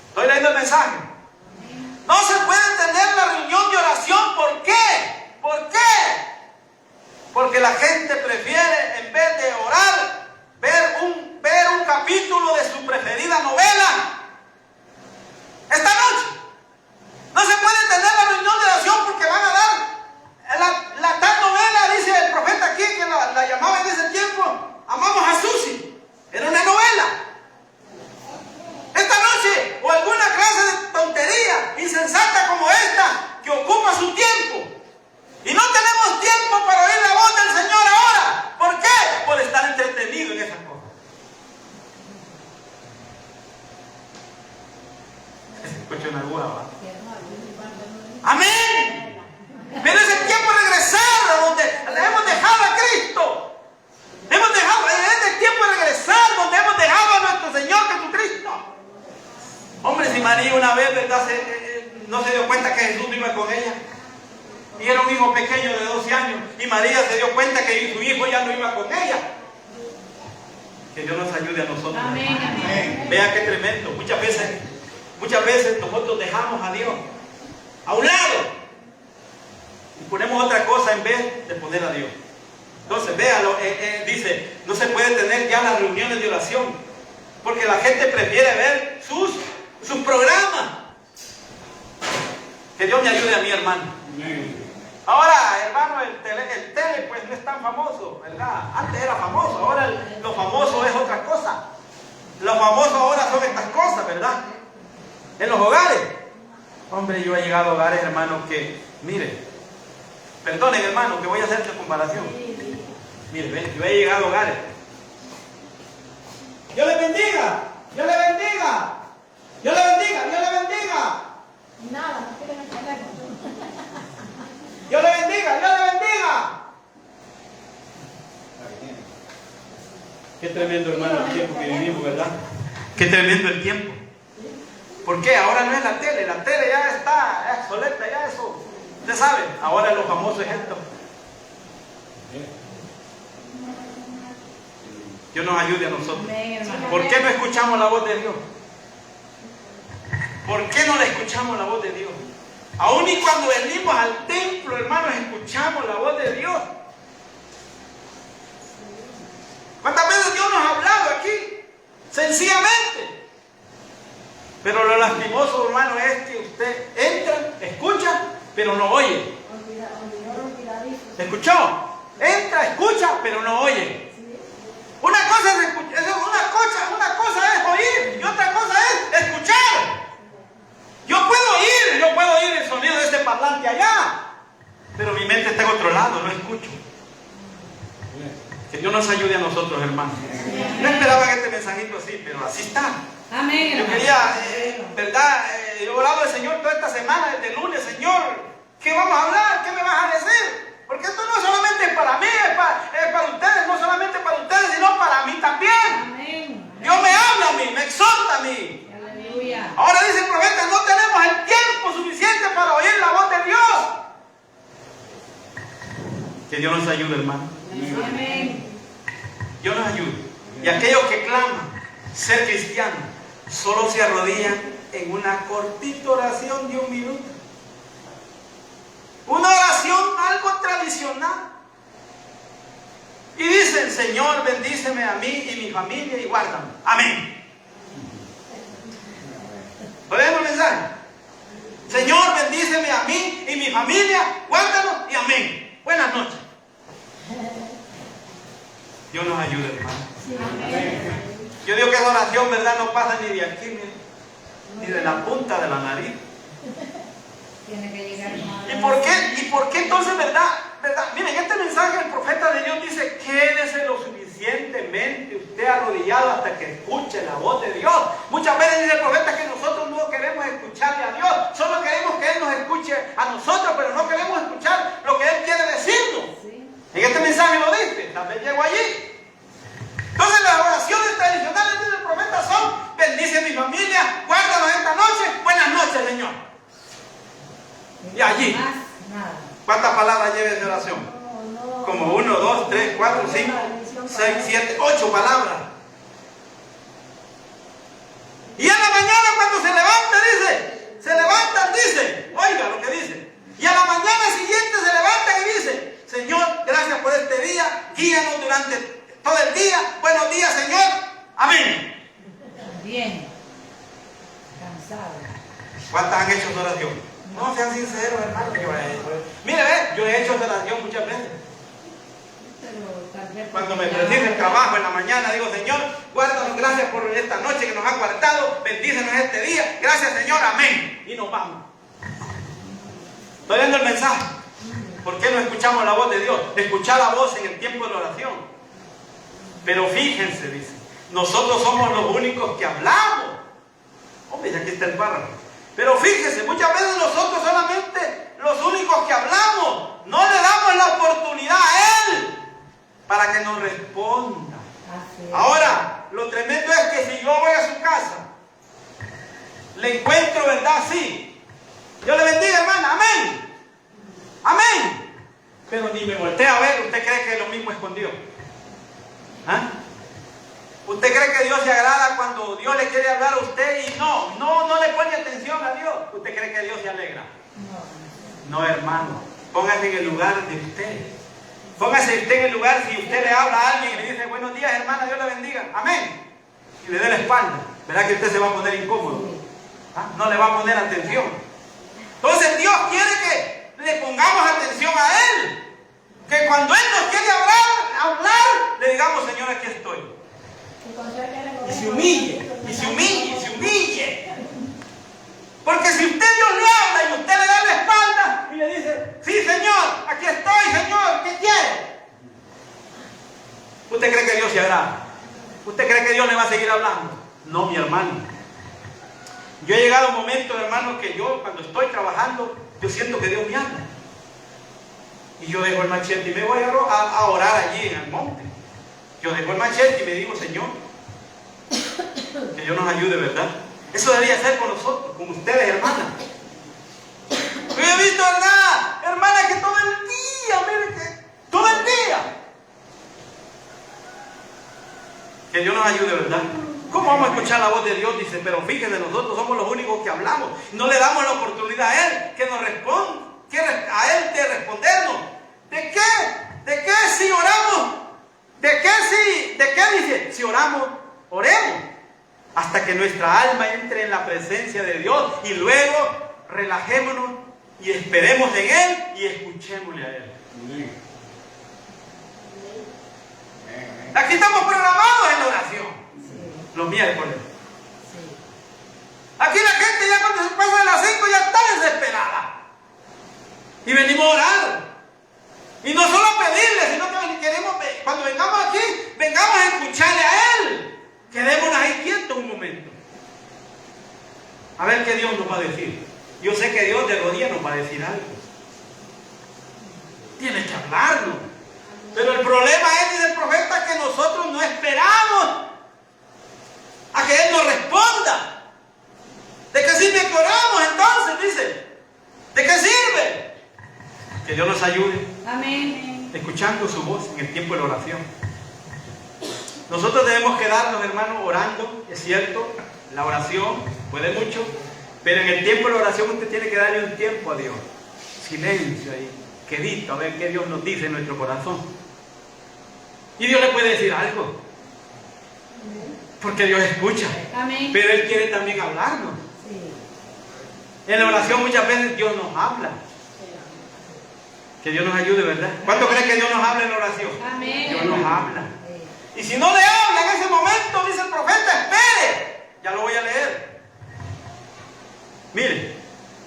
A: Estoy leyendo el mensaje. No se puede tener la reunión de oración. ¿Por qué? ¿Por qué? Porque la gente prefiere, en vez de orar, ver un capítulo de su preferida novela. Esta noche no se puede tener la reunión de oración porque van a dar la tal novela, dice el profeta aquí, que la llamaba en ese tiempo Amamos a Susi. Era una novela. Esta noche, o alguna clase de tontería insensata como esta, que ocupa su tiempo. Y no tenemos tiempo para oír la voz del Señor ahora. ¿Por qué? Por estar entretenido en esas cosas. Se escucha una aguja, ¿va? Amén. Pero es el tiempo de regresar a donde le hemos dejado a Cristo. Le hemos dejado, María una vez, ¿verdad? No se dio cuenta que Jesús no iba con ella. Y era un hijo pequeño de 12 años. Y María se dio cuenta que su hijo ya no iba con ella. Que Dios nos ayude a nosotros.
B: Amén, amén.
A: Vea qué tremendo. Muchas veces nosotros dejamos a Dios a un lado y ponemos otra cosa en vez de poner a Dios. Entonces, véalo, dice, no se puede tener ya las reuniones de oración, porque la gente prefiere ver sus programas. Que Dios me ayude a mi hermano. Ahora, hermano, el tele pues no es tan famoso, ¿verdad? Antes era famoso, ahora lo famoso es otra cosa. Lo famoso ahora son estas cosas, ¿verdad? En los hogares. Hombre, yo he llegado a hogares, hermano, que, mire, perdonen, hermano, que voy a hacer esta comparación. Mire, ven, yo he llegado a hogares. Dios le bendiga, Dios le bendiga, Dios le bendiga, Dios le bendiga.
B: Nada, no quieren el teléfono.
A: Dios le bendiga, Dios le bendiga. Qué tremendo, hermano, el tiempo que vivimos, ¿verdad? Qué tremendo el tiempo. ¿Por qué? Ahora no es la tele ya está obsoleta, ya eso. Usted sabe, ahora lo famoso es esto. Dios nos ayude a nosotros. ¿Por qué no escuchamos la voz de Dios? ¿Por qué no le escuchamos la voz de Dios? Aún y cuando venimos al templo, hermanos, escuchamos la voz de Dios. ¿Cuántas veces Dios nos ha hablado aquí? Sencillamente. Pero lo lastimoso, hermano, es que usted entra, escucha, pero no oye. ¿Escuchó? Entra, escucha, pero no oye. Una cosa es escuchar, una cosa es oír y otra cosa es escuchar. Yo puedo oír el sonido de ese parlante allá, pero mi mente está en otro lado, no escucho. Que Dios nos ayude a nosotros, hermanos. No esperaba este mensajito así, pero así está.
B: Amén.
A: Yo quería, ¿verdad? Yo he orado al Señor toda esta semana, desde el lunes, Señor, ¿qué vamos a hablar? ¿Qué me vas a decir? Porque esto no solamente es para mí, es para ustedes, no solamente para ustedes, sino para mí también.
B: Amén.
A: Dios me habla a mí, me exhorta a mí.
B: Aleluya.
A: Ahora dice el profeta, no tenemos el tiempo suficiente para oír la voz de Dios. Que Dios nos ayude, hermano.
B: Amén.
A: Dios nos ayude. Y aquellos que claman ser cristianos, solo se arrodillan en una cortita oración de 1 minuto. Una oración algo tradicional. Y dicen, Señor, bendíceme a mí y mi familia y guárdame. Amén. ¿Podemos el mensaje? Señor, bendíceme a mí y mi familia, guárdanos y amén. Buenas noches. Dios nos ayude, hermano.
B: Amén.
A: Yo digo que esa oración, ¿verdad? No pasa ni de aquí, ni de la punta de la nariz.
B: Tiene que llegar.
A: ¿Y por qué entonces, verdad? Miren, este mensaje del profeta de Dios dice, quédese lo suficientemente usted arrodillado hasta que escuche la voz de Dios. Muchas veces dice el profeta que nosotros no queremos escucharle a Dios, solo queremos que Él nos escuche a nosotros, pero no queremos escuchar lo que Él quiere decirnos.
B: Sí.
A: En este mensaje lo dice, también llego allí. Entonces las oraciones tradicionales del profeta son, bendice a mi familia, guárdanos esta noche, buenas noches, Señor. Y allí,
B: Más nada.
A: ¿cuántas palabras lleva esa oración? Como 1, 2, 3, 4, 5, 6, 7, 8 palabras. Y en la mañana cuando se levantan, dice, oiga lo que dice. Y a la mañana siguiente se levantan y dice, Señor, gracias por este día, guíanos durante todo el día. Buenos días, Señor. Amén.
B: Bien. Cansado.
A: ¿Cuántas han hecho esa oración? No, sean sinceros, hermano. Mire, yo he hecho esa oración muchas veces.
B: Pero tal vez
A: Cuando me precisa el trabajo en la mañana, digo, Señor, guárdanos, gracias por esta noche que nos ha guardado, bendícenos este día, gracias, Señor, amén. Y nos vamos. Estoy viendo el mensaje. ¿Por qué no escuchamos la voz de Dios? Escuchar la voz en el tiempo de la oración. Pero fíjense, dice, nosotros somos los únicos que hablamos. Hombre, ya aquí está el párrafo. Pero fíjense, muchas veces nosotros solamente los únicos que hablamos, no le damos la oportunidad a Él para que nos responda. Ahora, lo tremendo es que si yo voy a su casa le encuentro, ¿verdad? Sí. Dios le bendiga, hermana. Amén. Amén. Pero ni me voltea a ver. ¿Usted cree que lo mismo es con Dios? ¿Ah? ¿Usted cree que Dios se agrada cuando Dios le quiere hablar a usted y no le pone atención a Dios? ¿Usted cree que Dios se alegra? No, hermano. Póngase en el lugar de usted. Póngase usted en el lugar si usted le habla a alguien y le dice buenos días, hermana, Dios le bendiga. Amén. Y le dé la espalda. ¿Verdad que usted se va a poner incómodo? ¿Ah? No le va a poner atención. Entonces Dios quiere que le pongamos atención a Él. Que cuando Él nos quiere hablar, le digamos, Señor, aquí estoy. Y se humille, y se humille, y se humille. Porque si usted Dios le habla y usted le da la espalda y le dice, sí, Señor, aquí estoy, Señor, ¿qué quiere? ¿Usted cree que Dios se agrada? ¿Usted cree que Dios le va a seguir hablando? No, mi hermano. Yo he llegado a un momento, hermano, que yo cuando estoy trabajando, yo siento que Dios me habla. Y yo dejo el machete y me voy a orar allí en el monte. Yo dejo el machete y me digo, Señor, que Dios nos ayude, ¿verdad? Eso debería ser con nosotros, con ustedes, hermanas. Yo he visto, ¿verdad? Hermanas, que todo el día, miren que todo el día. Que Dios nos ayude, ¿verdad? ¿Cómo vamos a escuchar la voz de Dios? Dice, pero fíjense, nosotros somos los únicos que hablamos. No le damos la oportunidad a Él que nos responda, a Él de respondernos. ¿De qué? ¿De qué si oramos? ¿De qué dice? Si oramos, oremos. Hasta que nuestra alma entre en la presencia de Dios y luego relajémonos y esperemos en Él y escuchémosle a Él. Aquí estamos programados en la oración. Los miércoles. Aquí la gente ya cuando se pasa de las 5 ya está desesperada. Y venimos a orar. Y no solo a pedirle, sino que queremos, cuando vengamos aquí, vengamos a escucharle a Él. Quedémonos ahí quietos un momento. A ver qué Dios nos va a decir. Yo sé que Dios de rodillas nos va a decir algo. Tiene que hablarnos. Pero el problema es, dice el profeta, que nosotros no esperamos a que Él nos responda. ¿De qué sirve que oramos entonces? Dice. ¿De qué sirve? Que Dios nos ayude.
B: Amén.
A: Escuchando su voz en el tiempo de la oración. Nosotros debemos quedarnos, hermanos, orando. Es cierto, la oración puede mucho, pero en el tiempo de la oración usted tiene que darle un tiempo a Dios. Silencio ahí, quedito, a ver qué Dios nos dice en nuestro corazón. Y Dios le puede decir algo. Porque Dios escucha.
B: Amén.
A: Pero Él quiere también hablarnos.
B: Sí.
A: En la oración muchas veces Dios nos habla. Que Dios nos ayude, ¿verdad? ¿Cuánto cree que Dios nos habla en la oración?
B: Amén.
A: Dios nos habla. Y si no le habla en ese momento, dice el profeta, espere. Ya lo voy a leer. Mire,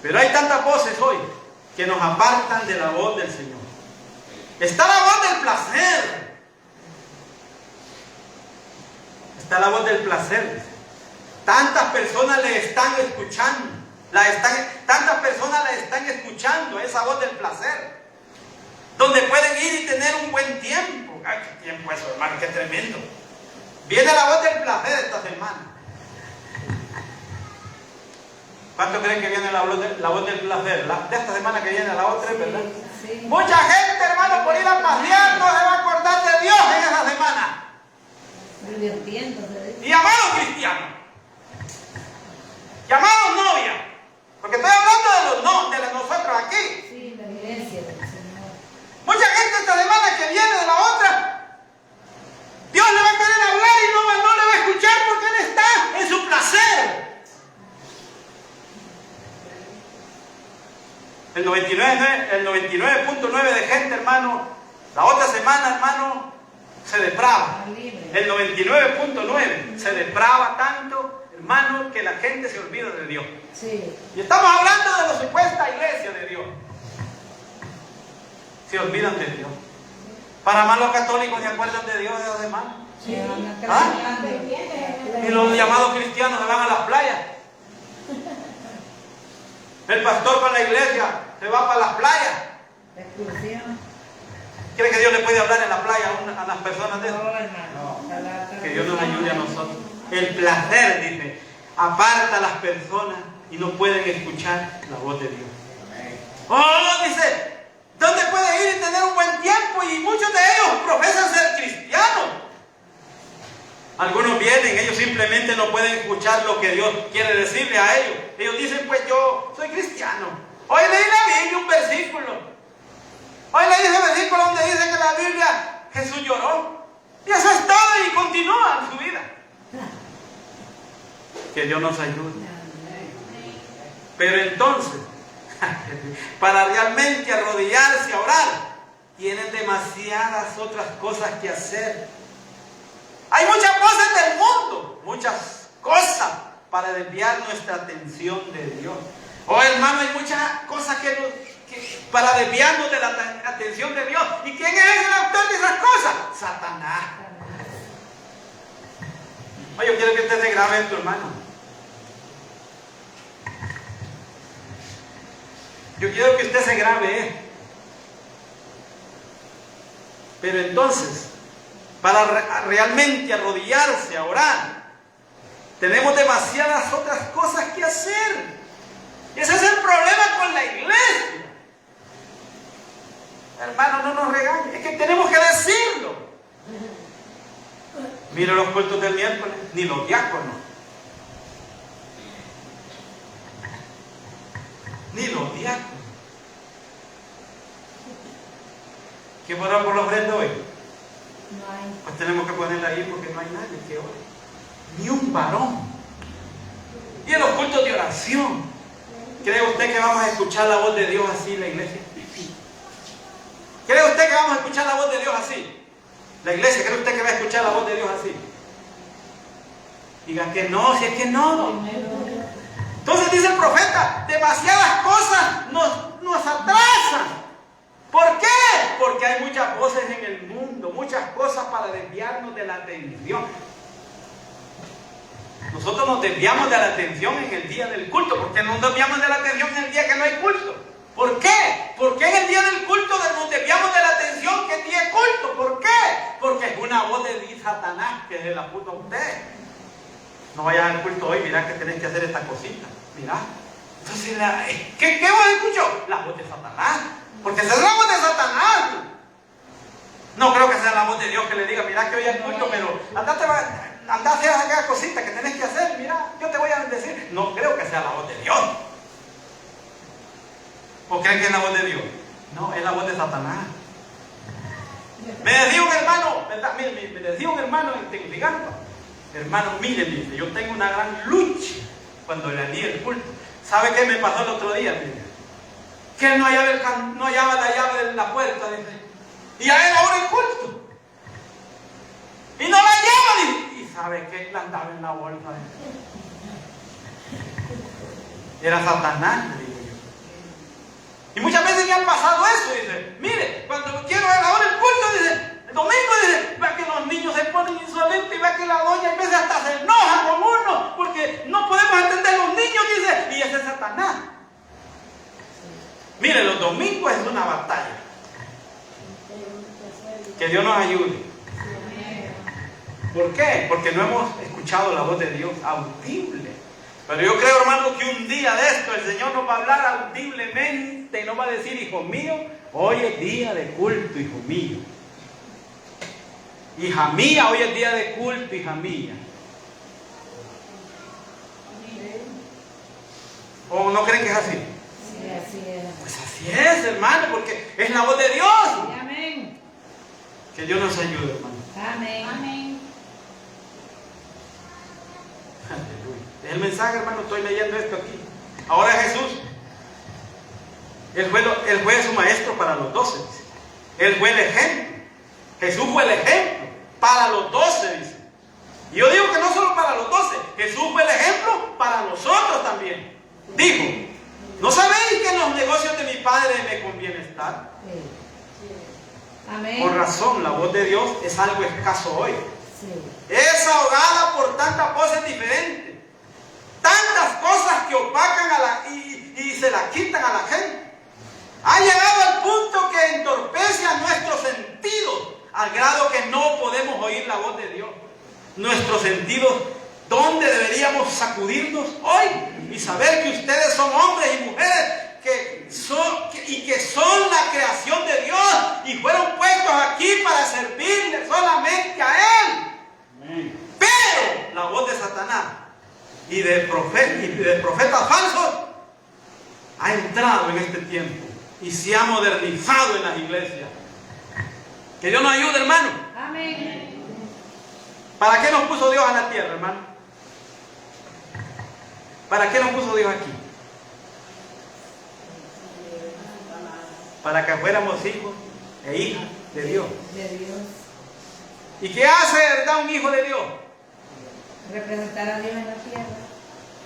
A: pero hay tantas voces hoy que nos apartan de la voz del Señor. Está la voz del placer. Está la voz del placer. Tantas personas le están escuchando. Tantas personas le están escuchando esa voz del placer. Donde pueden ir y tener un buen tiempo. Ay, qué tiempo eso, hermano, qué tremendo. Viene la voz del placer esta semana. ¿Cuánto creen que viene la voz del placer? De esta semana que viene, la otra, ¿verdad?
B: Sí.
A: Mucha gente, hermano, por ir a pasear no se va a acordar de Dios en esa semana.
B: Divirtiéndose.
A: Y amados cristianos, llamados novias, porque estoy hablando de nosotros aquí.
B: Sí, la vivencia del Señor.
A: Mucha gente esta semana que viene de la otra, Dios le va a querer hablar y no le va a escuchar porque Él está en su placer. El 99.9 de gente, hermano, la otra semana, hermano, se deprava. El 99.9 se deprava tanto, hermano, que la gente se olvida de Dios.
B: Sí.
A: Y estamos hablando de la supuesta iglesia de Dios. Se olvidan de Dios. Para más los católicos se acuerdan de Dios de los demás.
B: Sí.
A: ¿Ah? Y los llamados cristianos se van a las playas. El pastor con la iglesia se va para las playas.
B: La excursión.
A: ¿Cree que Dios le puede hablar en la playa a las personas de eso?
B: No, hermano.
A: Que Dios nos ayude a nosotros. El placer, dice. aparta a las personas y no pueden escuchar la voz de Dios. Oh, dice, ¿dónde puede ir y tener un buen tiempo? Y muchos de ellos profesan ser cristianos. Algunos vienen, ellos simplemente no pueden escuchar lo que Dios quiere decirle a ellos. Ellos dicen, pues yo soy cristiano. Hoy leí la Biblia, un versículo. Hoy leí ese versículo donde dice que en la Biblia Jesús lloró. Y eso es todo y continúa en su vida. Que Dios nos ayude. Pero entonces, para realmente arrodillarse a orar, tienen demasiadas otras cosas que hacer. Hay muchas cosas del mundo, muchas cosas para desviar nuestra atención de Dios. Oh, hermano, hay muchas cosas para desviarnos de la atención de Dios. ¿Y quién es el autor de esas cosas? Satanás. Oye, yo quiero que usted se grabe esto, hermano. Yo quiero que usted se grabe. Pero entonces, para realmente arrodillarse a orar, tenemos demasiadas otras cosas que hacer. Y ese es el problema con la iglesia. Hermano, no nos regañen, es que tenemos que decirlo. Mire los cultos del miércoles, ni los diáconos. Ni los diáconos. ¿Quién va a orar por la ofrenda hoy?
B: No hay.
A: Pues tenemos que ponerla ahí porque no hay nadie que ore. Ni un varón. Y en los cultos de oración, ¿cree usted que vamos a escuchar la voz de Dios así en la iglesia? ¿Cree usted que vamos a escuchar la voz de Dios así? La iglesia, ¿cree usted que va a escuchar la voz de Dios así? Diga que no, si es que no. Entonces dice el profeta, demasiadas cosas nos atrasan. ¿Por qué? Porque hay muchas voces en el mundo, muchas cosas para desviarnos de la atención. Nosotros nos desviamos de la atención en el día del culto. ¿Por qué nos desviamos de la atención en el día que no hay culto? ¿Por qué? ¿Por qué en el día del culto nos desviamos de la atención que tiene culto? ¿Por qué? Porque es una voz de Satanás que se la puso a usted. No vayas al culto hoy, mirá que tenés que hacer esta cosita. Mirá. Entonces, ¿qué voz escuchó? La voz de Satanás. Porque esa es la voz de Satanás. No creo que sea la voz de Dios que le diga, mirá que hoy hay culto, pero andá a hacer aquella cosita que tenés que hacer, mirá, yo te voy a bendecir. No creo que sea la voz de Dios. ¿O creen que es la voz de Dios? No, es la voz de Satanás. Me decía un hermano, ¿verdad? Me decía un hermano en Tegucigalpa, hermano, mire, dice, yo tengo una gran lucha cuando le di el culto. ¿Sabe qué me pasó el otro día? Dice? Que él no hallaba la llave de la puerta, dice. Y a él ahora el culto. Y no la hallaba, dice. ¿Y sabe qué? La andaba en la bolsa. Era Satanás, le digo yo. Y muchas veces me ha pasado eso, dice. Mire, cuando quiero ver ahora el culto, dice, el domingo, dice, ve que los niños se ponen insolentes y ve que la doña a veces hasta se enoja con uno, porque no podemos entender los niños, dice, y ese es Satanás. Mire, los domingos es una batalla. Que Dios nos ayude. ¿Por qué? Porque no hemos escuchado la voz de Dios audible. Pero yo creo, hermano, que un día de esto el Señor nos va a hablar audiblemente y nos va a decir, hijo mío, hoy es día de culto, hijo mío. Hija mía, hoy es día de culto, hija mía. ¿O no creen que es así?
B: Sí, así es.
A: Pues así es, hermano, porque es la voz de Dios.
B: Amén.
A: Que Dios nos ayude, hermano.
B: Amén. Amén.
A: Aleluya. Es el mensaje, hermano, estoy leyendo esto aquí. Ahora Jesús, Él fue su maestro para los 12, dice. Él fue el ejemplo. Jesús fue el ejemplo para los 12, dice. Y yo digo que no solo para los 12, Jesús fue el ejemplo para nosotros también. Dijo, ¿no sabéis que en los negocios de mi Padre me conviene estar?
B: Sí. Amén.
A: Por razón, la voz de Dios es algo escaso hoy.
B: Sí.
A: Es ahogada por tantas voces diferentes, tantas cosas que opacan y se la quitan a la gente. Ha llegado al punto que entorpece a nuestros sentidos, al grado que no podemos oír la voz de Dios. Nuestros sentidos ¿Dónde deberíamos sacudirnos hoy y saber que ustedes son hombres y mujeres que son la creación de Dios y fueron puestos aquí para servirle solamente a Él? Pero la voz de Satanás y de profetas falsos ha entrado en este tiempo y se ha modernizado en las iglesias. Que Dios nos ayude, hermano.
B: Amén.
A: ¿Para qué nos puso Dios en la tierra, hermano? ¿Para qué nos puso Dios aquí? Para que fuéramos hijos e hijas de Dios.
B: De Dios.
A: ¿Y qué hace, verdad, un hijo de Dios?
B: Representar a Dios en la tierra.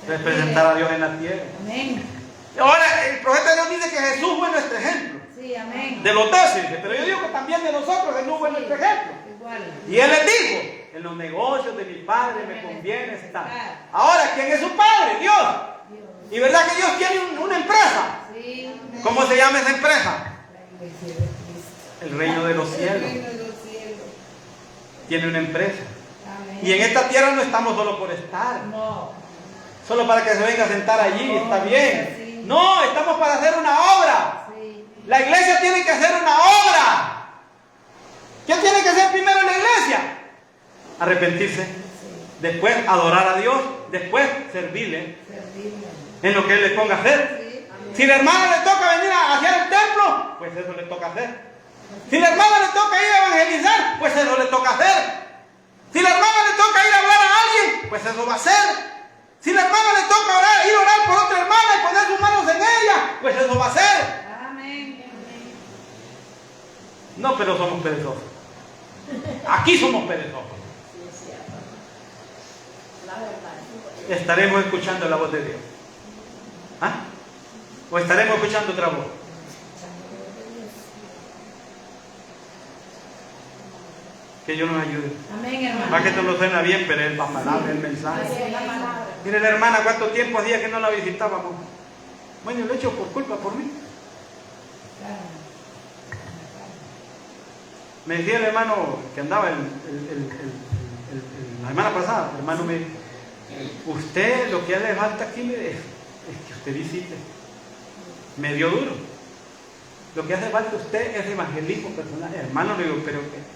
A: Representar a Dios en la tierra.
B: Amén.
A: Ahora, el profeta nos dice que Jesús fue nuestro ejemplo.
B: Sí, amén.
A: De los 12, dice, pero yo digo que también de nosotros Jesús fue nuestro ejemplo.
B: Igual.
A: Y Él les dijo, en los negocios de mi Padre me conviene estar. Ahora, ¿quién es su Padre? Dios. ¿Y verdad que Dios tiene una empresa?
B: Sí.
A: ¿Cómo se llama esa empresa?
B: La iglesia de Cristo.
A: El reino de los
B: El
A: cielos.
B: reino de los cielos.
A: Tiene una empresa.
B: Amén.
A: Y en esta tierra no estamos solo por estar.
B: No.
A: Solo para que se venga a sentar allí,
B: No,
A: está bien.
B: sí.
A: No, estamos para hacer una obra.
B: Sí.
A: La iglesia tiene que hacer una obra. ¿Qué tiene que hacer primero en la iglesia? Arrepentirse.
B: Sí.
A: Después adorar a Dios. Después servirle
B: Servirle.
A: en lo que Él le ponga a hacer.
B: Sí. Amén.
A: Si la hermana le toca venir a hacer el templo, pues eso le toca hacer. Si la hermana le toca ir a evangelizar, pues eso le toca hacer. Si la hermana le toca ir a hablar a alguien, pues eso va a hacer. Si la hermana le toca orar, ir a orar por otra hermana y poner sus manos en ella, pues eso va a hacer.
B: Amén.
A: No, pero somos perezosos. Aquí somos perezosos. ¿Estaremos escuchando la voz de Dios? ¿Ah? ¿O estaremos escuchando otra voz? Que Dios nos ayude.
B: Amén, hermano.
A: Más que esto no suena bien, pero es la palabra, el mensaje.
B: Así es la palabra.
A: Mire la hermana, cuánto tiempo hacía que no la visitábamos. Bueno, lo he hecho por culpa, por mí. Me decía el hermano que andaba la semana pasada, el hermano me dijo, usted lo que le falta aquí es que usted visite. Me dio duro. Lo que hace falta usted es evangelismo personal. Hermano, le digo, pero ¿qué?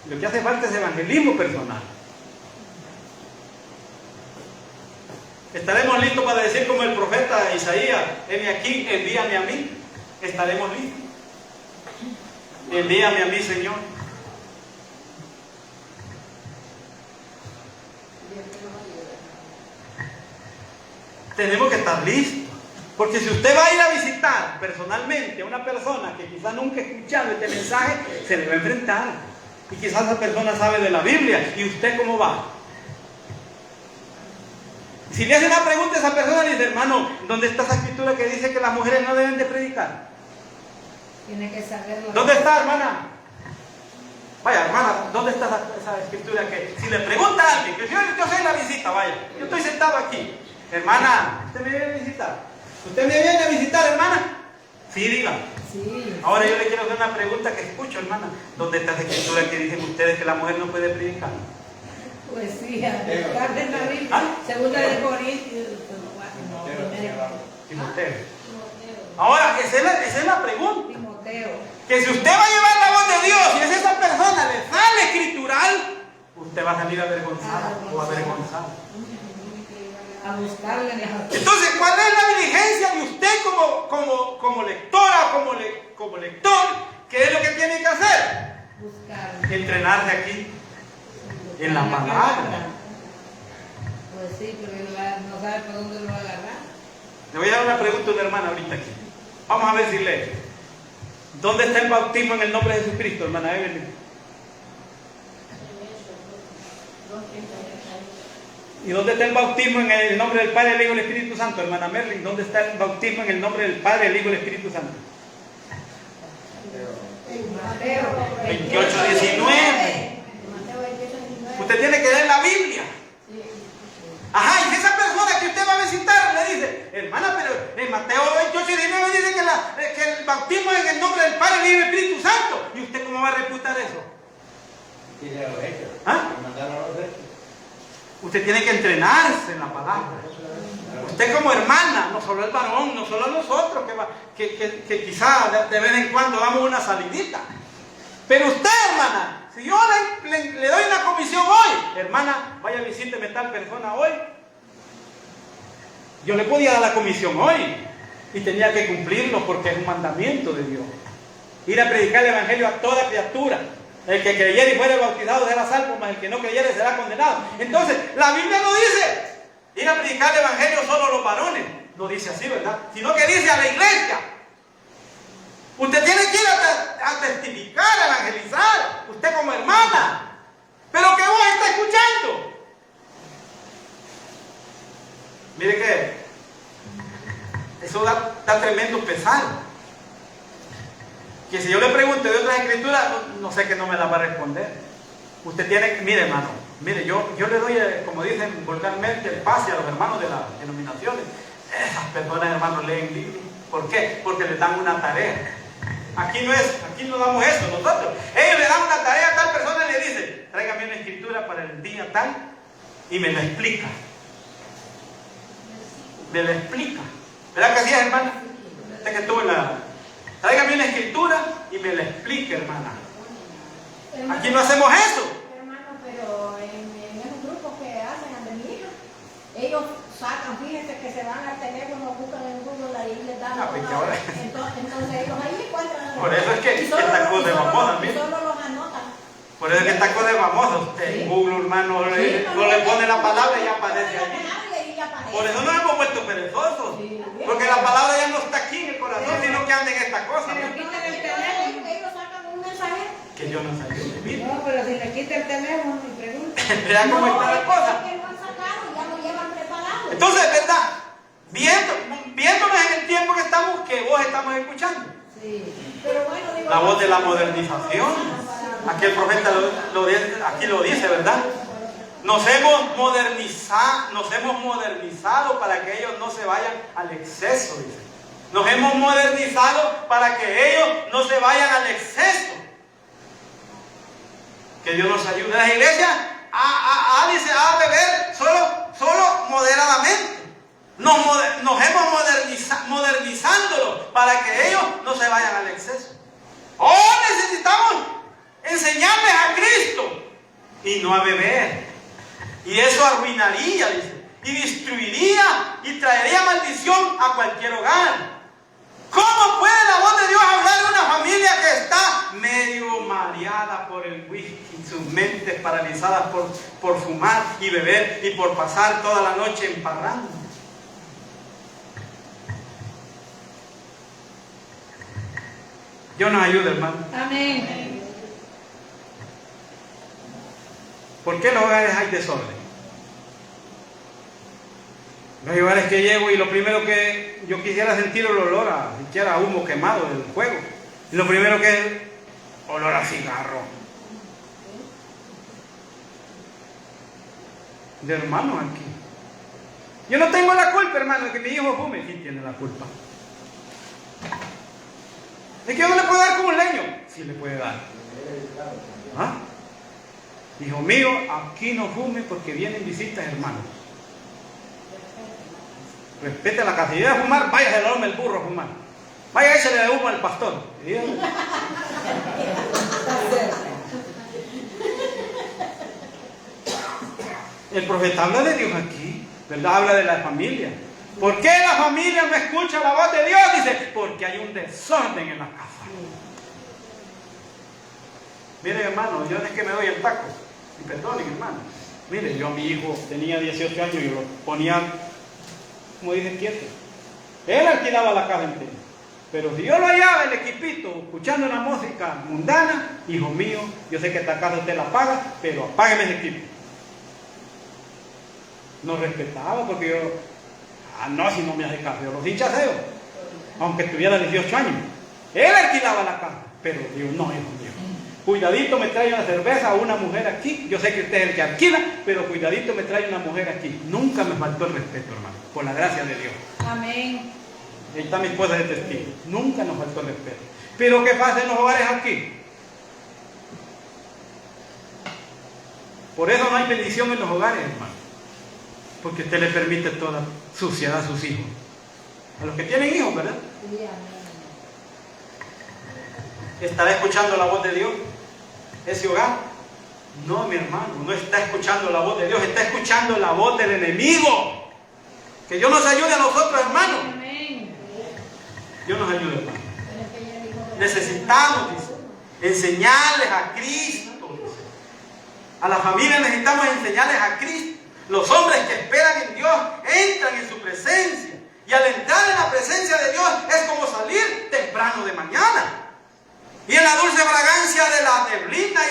A: Lo que hace falta es evangelismo personal. ¿Estaremos listos para decir como el profeta Isaías, heme aquí, envíame a mí? ¿Estaremos listos? Envíame a mí, Señor. Tenemos que estar listos. Porque si usted va a ir a visitar personalmente a una persona que quizás nunca ha escuchado este mensaje, se le va a enfrentar. Y quizás esa persona sabe de la Biblia. ¿Y usted cómo va? Si le hace una pregunta a esa persona, le dice, hermano, ¿dónde está esa escritura que dice que las mujeres no deben de predicar?
B: Tiene que saberlo.
A: ¿Dónde está, hermana? Vaya, hermana, ¿dónde está esa escritura que si le pregunta a alguien, que yo soy la visita, vaya, yo estoy sentado aquí. Hermana, ¿usted me viene a visitar? ¿Usted me viene a visitar, hermana? Sí, diga.
B: Sí.
A: Ahora yo le quiero hacer una pregunta que escucho, hermana. ¿Dónde está esa escritura que dicen ustedes que la mujer no puede predicar?
B: Pues sí, a buscar en la Biblia.
A: ¿Ah?
B: Segunda de Corintios.
A: Timoteo. Ahora, esa es la pregunta.
B: Timoteo.
A: Que si usted va a llevar la voz de Dios y es esa persona le sale escritural, usted va a salir avergonzada o avergonzado.
B: A buscarle en la...
A: Entonces, ¿cuál es la diligencia de usted como lectora, como lector? ¿Qué es lo que tiene que hacer?
B: Buscar.
A: Entrenarse aquí en la palabra.
B: Pues sí, pero él no sabe por dónde lo va a agarrar.
A: Le voy a dar una pregunta a una hermana ahorita aquí. Vamos a ver si lee. ¿Dónde está el bautismo en el nombre de Jesucristo, hermana Evelyn? ¿Y dónde está el bautismo en el nombre del Padre, el Hijo y el Espíritu Santo, hermana Merlin? ¿Dónde está el bautismo en el nombre del Padre, el Hijo y el Espíritu Santo?
B: Mateo
A: 28:19. Usted tiene que leer la Biblia. Ajá, y si esa persona que usted va a visitar le dice, hermana, pero en Mateo 28:19 dice que el bautismo es en el nombre del Padre, el Hijo y el Espíritu Santo. ¿Y usted cómo va a reputar eso?
C: Y de los hechos.
A: ¿Ah?
C: Mandaron a los hechos.
A: Usted tiene que entrenarse en la palabra. Usted como hermana, no solo el varón, no solo nosotros, que quizá de vez en cuando damos una salidita. Pero usted, hermana, si yo le doy una comisión hoy, hermana, vaya visíteme tal persona hoy. Yo le podía dar la comisión hoy y tenía que cumplirlo porque es un mandamiento de Dios. Ir a predicar el evangelio a toda criatura. El que creyere y fuere bautizado será salvo, mas el que no creyere será condenado. Entonces, la Biblia no dice ir a predicar el evangelio solo a los varones. No dice así, ¿verdad? Sino que dice a la iglesia. Usted tiene que ir a testificar, a evangelizar. Usted como hermana. Pero que vos está escuchando. Mire que eso da tremendo pesar. Que si yo le pregunto de otras escrituras, no sé que no me la va a responder. Usted tiene, mire hermano, mire, yo le doy, como dicen vulgarmente, el pase a los hermanos de las denominaciones. Esas personas, hermanos, leen Biblia. ¿Por qué? Porque les dan una tarea. Aquí no damos eso nosotros. Ellos le dan una tarea a tal persona y le dicen, tráigame una escritura para el día tal y me la explica. Me la explica. ¿Verdad que así es, hermana? Usted que estuvo en la... Tráigame una escritura y me la explique, hermana. Aquí no hacemos eso.
C: Hermano, pero en esos grupos que hacen ante mi hija, ellos sacan, fíjense que se van al teléfono, buscan en Google y les dan. Entonces ellos ahí encuentran.
A: Por eso es que esta cosa es famosa, mire.
C: Solo los anotan.
A: Por eso es que esta cosa es famosa. Usted en Google, hermano, no le pone la palabra y ya aparece allí. Por eso nos hemos vuelto perezosos. Porque la palabra ya no está aquí en el corazón, sino que anda en esta cosa.
B: Pero quiten el teléfono.
C: Ellos sacan un mensaje.
A: Que yo no sabía escribir.
B: No, pero si le quita el teléfono y pregunta.
A: Vean cómo está la cosa.
C: Que lo han sacado, ya lo llevan preparado.
A: Entonces, ¿verdad? Viéndonos en el tiempo que estamos, que vos estamos escuchando.
B: Sí.
C: Pero bueno, digo,
A: La voz de la modernización. Aquí el profeta aquí lo dice, ¿verdad? Nos hemos modernizado para que ellos no se vayan al exceso, dice. Nos hemos modernizado para que ellos no se vayan al exceso. Que Dios nos ayude. Las iglesias dice, a beber solo moderadamente. Nos hemos modernizándolo para que ellos no se vayan al exceso. Necesitamos enseñarles a Cristo y no a beber. Y eso arruinaría, dice, y destruiría y traería maldición a cualquier hogar. ¿Cómo puede la voz de Dios hablar de una familia que está medio mareada por el whisky, sus mentes paralizadas por fumar y beber y por pasar toda la noche en parranda? Dios nos ayude, hermano.
B: Amén.
A: ¿Por qué en los hogares hay desorden? Los hogares que llego y lo primero que yo quisiera sentir el olor siquiera a humo quemado del fuego. Y lo primero que es olor a cigarro. De hermanos aquí. Yo no tengo la culpa, hermano, de que mi hijo fume. Sí tiene la culpa. ¿De que yo no le puedo dar como un leño? Sí le puede dar. ¿Ah? Hijo mío, aquí no fume porque vienen visitas, hermanos. Respete la casa. Si viene a fumar, váyase al horno el burro a fumar. Vaya, échale de humo al pastor. El profeta habla de Dios aquí, ¿verdad? Habla de la familia. ¿Por qué la familia no escucha la voz de Dios? Dice, porque hay un desorden en la casa. Miren, hermano, yo no es que me doy el taco. Y perdonen, hermano. Mire, yo a mi hijo tenía 18 años y lo ponía, como dicen, quieto. Él alquilaba la casa entera. Pero si yo lo hallaba el equipito escuchando una música mundana, hijo mío, yo sé que esta casa usted la paga, pero apágueme ese equipo. No respetaba porque yo, no, si no me hace caso, yo los hinchaseo, aunque tuviera 18 años. Él alquilaba la casa, pero yo no, hijo mío. Cuidadito me trae una cerveza o una mujer aquí. Yo sé que usted es el que alquila, pero cuidadito me trae una mujer aquí. Nunca me faltó el respeto, hermano, por la gracia de Dios.
B: Amén.
A: Ahí está mi esposa de testigo. Nunca nos faltó el respeto. Pero ¿qué pasa en los hogares aquí? Por eso no hay bendición en los hogares, hermano. Porque usted le permite toda suciedad a sus hijos. A los que tienen hijos, ¿verdad?
C: Sí, amén.
A: ¿Estará escuchando la voz de Dios ese hogar? No, mi hermano, no está escuchando la voz de Dios, está escuchando la voz del enemigo. Que Dios nos ayude a nosotros, hermanos.
B: Amén.
A: Dios nos ayude, hermano.
C: Pero es que ella dijo que-
A: Necesitamos, dice, enseñarles a Cristo. Dice. A la familia necesitamos enseñarles a Cristo. Los hombres que esperan en Dios entran en su presencia. Y al entrar en la presencia de Dios es como salir temprano de mañana. Y en la dulce fragancia de la neblina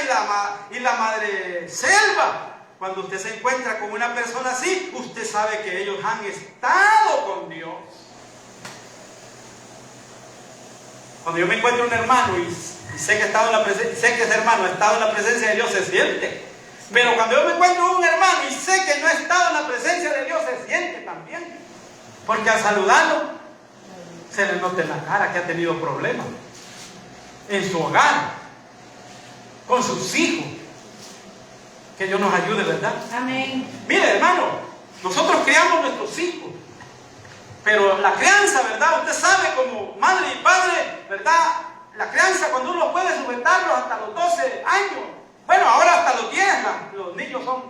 A: y la madre selva. Cuando usted se encuentra con una persona así, usted sabe que ellos han estado con Dios. Cuando yo me encuentro un hermano y sé que ese hermano ha estado en la presencia de Dios, se siente. Pero cuando yo me encuentro un hermano y sé que no ha estado en la presencia de Dios, se siente también. Porque al saludarlo, se le nota en la cara que ha tenido problemas en su hogar, con sus hijos. Que Dios nos ayude, ¿verdad?
B: Amén.
A: Mire, hermano, nosotros criamos nuestros hijos, pero la crianza, ¿verdad? Usted sabe, como madre y padre, ¿verdad? La crianza, cuando uno puede sujetarlos hasta los 12 años, bueno, ahora hasta los 10, los niños son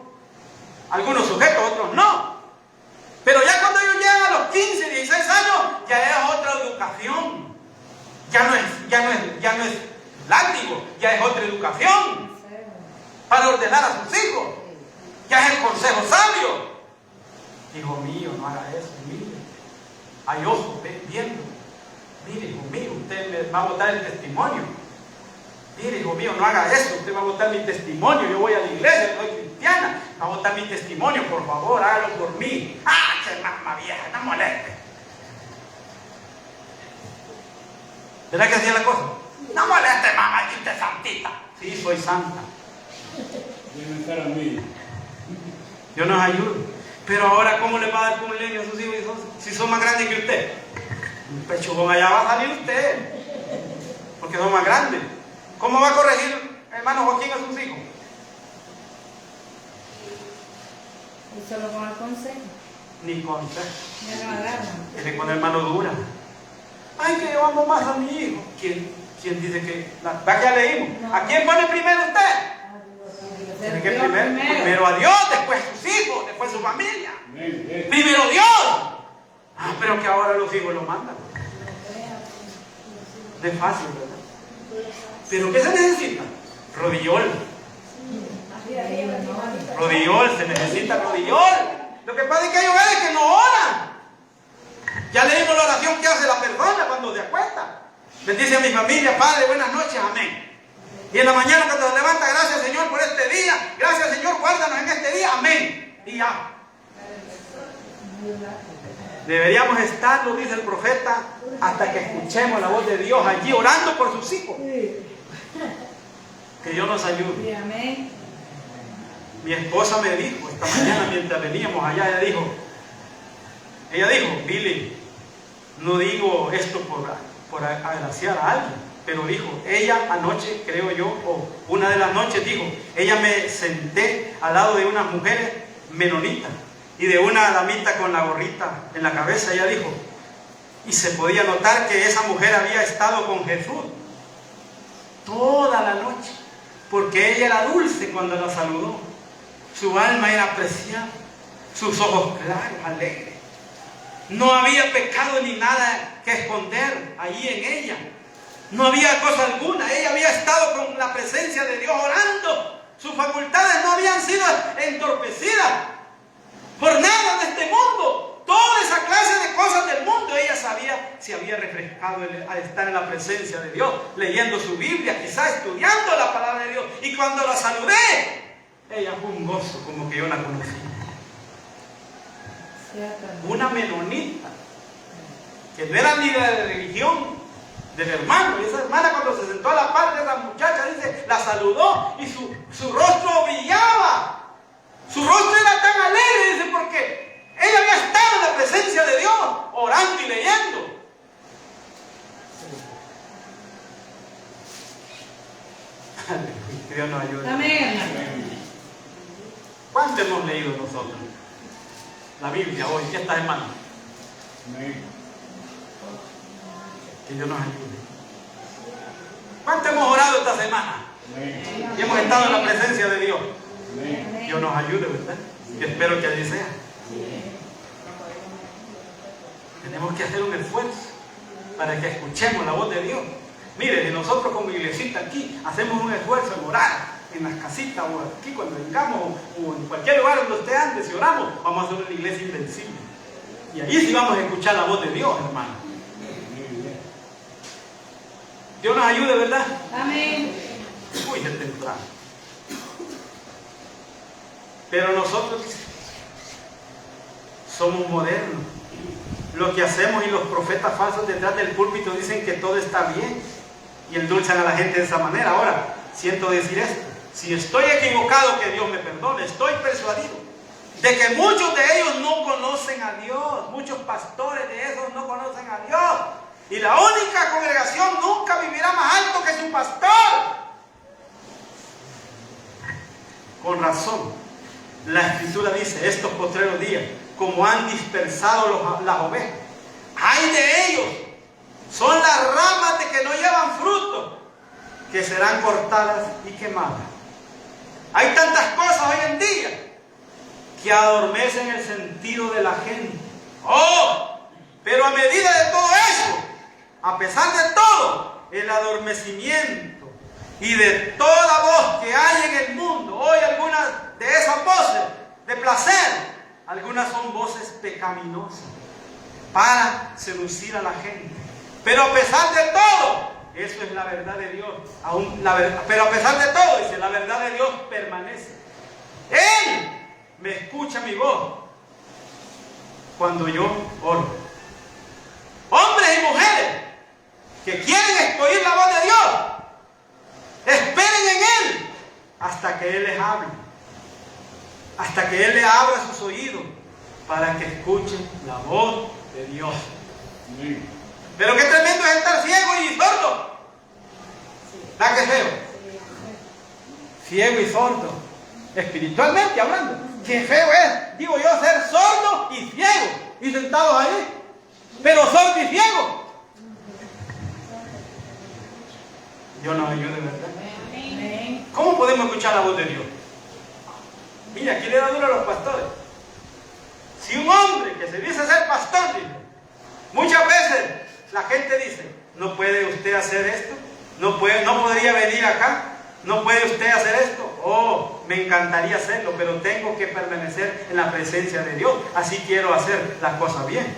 A: algunos sujetos, otros no. Pero ya cuando ellos llegan a los 15, 16 años, ya es otra educación. Ya no es látigo, ya es otra educación para ordenar a sus hijos. Ya es el consejo sabio. Hijo mío, no haga eso, mire. Hay ojos viendo. Mire, hijo mío, usted me va a botar el testimonio. Mire, hijo mío, no haga eso, usted va a botar mi testimonio. Yo voy a la iglesia, soy cristiana. Va a botar mi testimonio, por favor, hágalo por mí. ¡Ah, qué mamá vieja, no moleste! ¿Verdad que hacía la cosa? No moleste, mamá, que usted es santita. Sí, soy santa. Dios nos ayude. Pero ahora, ¿cómo le va a dar con leño a sus hijos si son más grandes que usted? Un pechugón allá va a salir usted, porque son más grandes. ¿Cómo va a corregir, hermano Joaquín, a sus hijos?
B: Y solo con el consejo.
A: Ni consejo.
B: Ya no agarran.
A: Tiene que poner mano dura. Ay, que yo amo más a mi hijo. ¿Quién dice que? ¿Va que ya leímos?
B: No.
A: ¿A quién pone primero usted? Tiene que primero a Dios, después a sus hijos, después a su familia. Primero Dios. Ah, pero que ahora los hijos lo mandan. No es fácil, ¿verdad? ¿Pero qué se necesita? Rodillol. Rodillol, se necesita rodillol. Lo que pasa es que hay hogares que no oran. Ya leímos la oración que hace la persona cuando se acuesta. Bendice a mi familia, Padre, buenas noches, amén. Y en la mañana cuando se levanta, gracias Señor por este día, gracias Señor, guárdanos en este día, amén. Y ya. Deberíamos estar, lo dice el profeta, hasta que escuchemos la voz de Dios allí orando por sus hijos. Que Dios nos ayude.
B: Amén.
A: Mi esposa me dijo esta mañana mientras veníamos allá, ella dijo, Billy, no digo esto por agraciar a alguien, pero dijo, ella anoche, creo yo, o una de las noches dijo, ella me senté al lado de unas mujeres menonitas y de una damita con la gorrita en la cabeza. Ella dijo, y se podía notar que esa mujer había estado con Jesús toda la noche, porque ella era dulce cuando la saludó, su alma era apreciada, sus ojos claros, alegres. No había pecado ni nada que esconder allí en ella. No había cosa alguna. Ella había estado con la presencia de Dios orando. Sus facultades no habían sido entorpecidas por nada de este mundo. Toda esa clase de cosas del mundo. Ella se había refrescado al estar en la presencia de Dios, leyendo su Biblia, quizás estudiando la palabra de Dios. Y cuando la saludé, ella fue un gozo como que yo la conocí. Una menonita, que no era ni de la religión del hermano. Y esa hermana, cuando se sentó a la par de esa muchacha, dice, la saludó y su rostro brillaba. Su rostro era tan alegre, dice, porque ella había estado en la presencia de Dios, orando y leyendo. Que Dios nos ayude.
B: Amén.
A: ¿Cuánto hemos leído nosotros? la Biblia hoy, esta semana. Que Dios nos ayude. ¿Cuánto hemos orado esta semana? Y hemos estado en la presencia de Dios. Dios nos ayude, ¿verdad? Y espero que así sea. Tenemos que hacer un esfuerzo para que escuchemos la voz de Dios. Mire, si nosotros como iglesita aquí hacemos un esfuerzo en orar en las casitas o aquí cuando vengamos o en cualquier lugar donde usted ande, si oramos, vamos a hacer una iglesia invencible. Y ahí sí vamos a escuchar la voz de Dios, hermano. Dios nos ayude, ¿verdad?
B: Amén.
A: Uy, es temprano. Pero nosotros somos modernos. Lo que hacemos y los profetas falsos detrás del púlpito dicen que todo está bien y endulzan a la gente de esa manera. Ahora, siento decir esto. Si estoy equivocado, que Dios me perdone. Estoy persuadido de que muchos de ellos no conocen a Dios. Muchos pastores de esos no conocen a Dios. Y la única congregación nunca vivirá más alto que su pastor. Con razón, la Escritura dice, estos postreros días, como han dispersado las ovejas, ¡ay de ellos! Son las ramas de que no llevan fruto, que serán cortadas y quemadas. Hay tantas cosas hoy en día que adormecen el sentido de la gente. ¡Oh! Pero a medida de todo eso, a pesar de todo, el adormecimiento y de toda voz que hay en el mundo, hoy algunas de esas voces de placer, algunas son voces pecaminosas para seducir a la gente. Pero a pesar de todo, eso es la verdad de Dios. Pero a pesar de todo, dice, la verdad de Dios permanece. Él me escucha mi voz cuando yo oro. Hombres y mujeres que quieren oír la voz de Dios, esperen en Él hasta que Él les hable, hasta que Él les abra sus oídos para que escuchen la voz de Dios. Pero qué tremendo es estar ciego y sordo. ¿Verdad que feo? Ciego y sordo, espiritualmente hablando. Qué feo es, digo yo, ser sordo y ciego y sentados ahí. Pero sordo y ciego. Dios nos ayude, ¿verdad? ¿Cómo podemos escuchar la voz de Dios? Mira, aquí le da duro a los pastores. Si un hombre que se dice ser pastor, dice, muchas veces la gente dice, no puede usted hacer esto, no podría venir acá, no puede usted hacer esto. Oh, me encantaría hacerlo, pero tengo que permanecer en la presencia de Dios, así quiero hacer las cosas bien.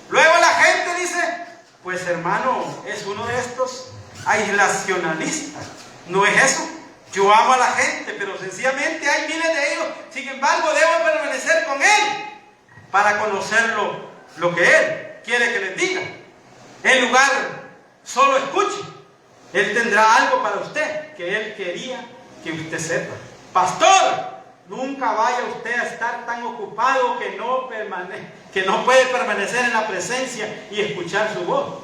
A: Luego la gente dice, pues hermano, es uno de estos aislacionalistas. No es eso. Yo amo a la gente, pero sencillamente hay miles de ellos. Sin embargo, debo permanecer con Él para conocerlo, lo que Él quiere que les diga. En lugar, solo escuche. Él tendrá algo para usted que Él quería que usted sepa. Pastor, nunca vaya usted a estar tan ocupado que no puede permanecer en la presencia y escuchar su voz.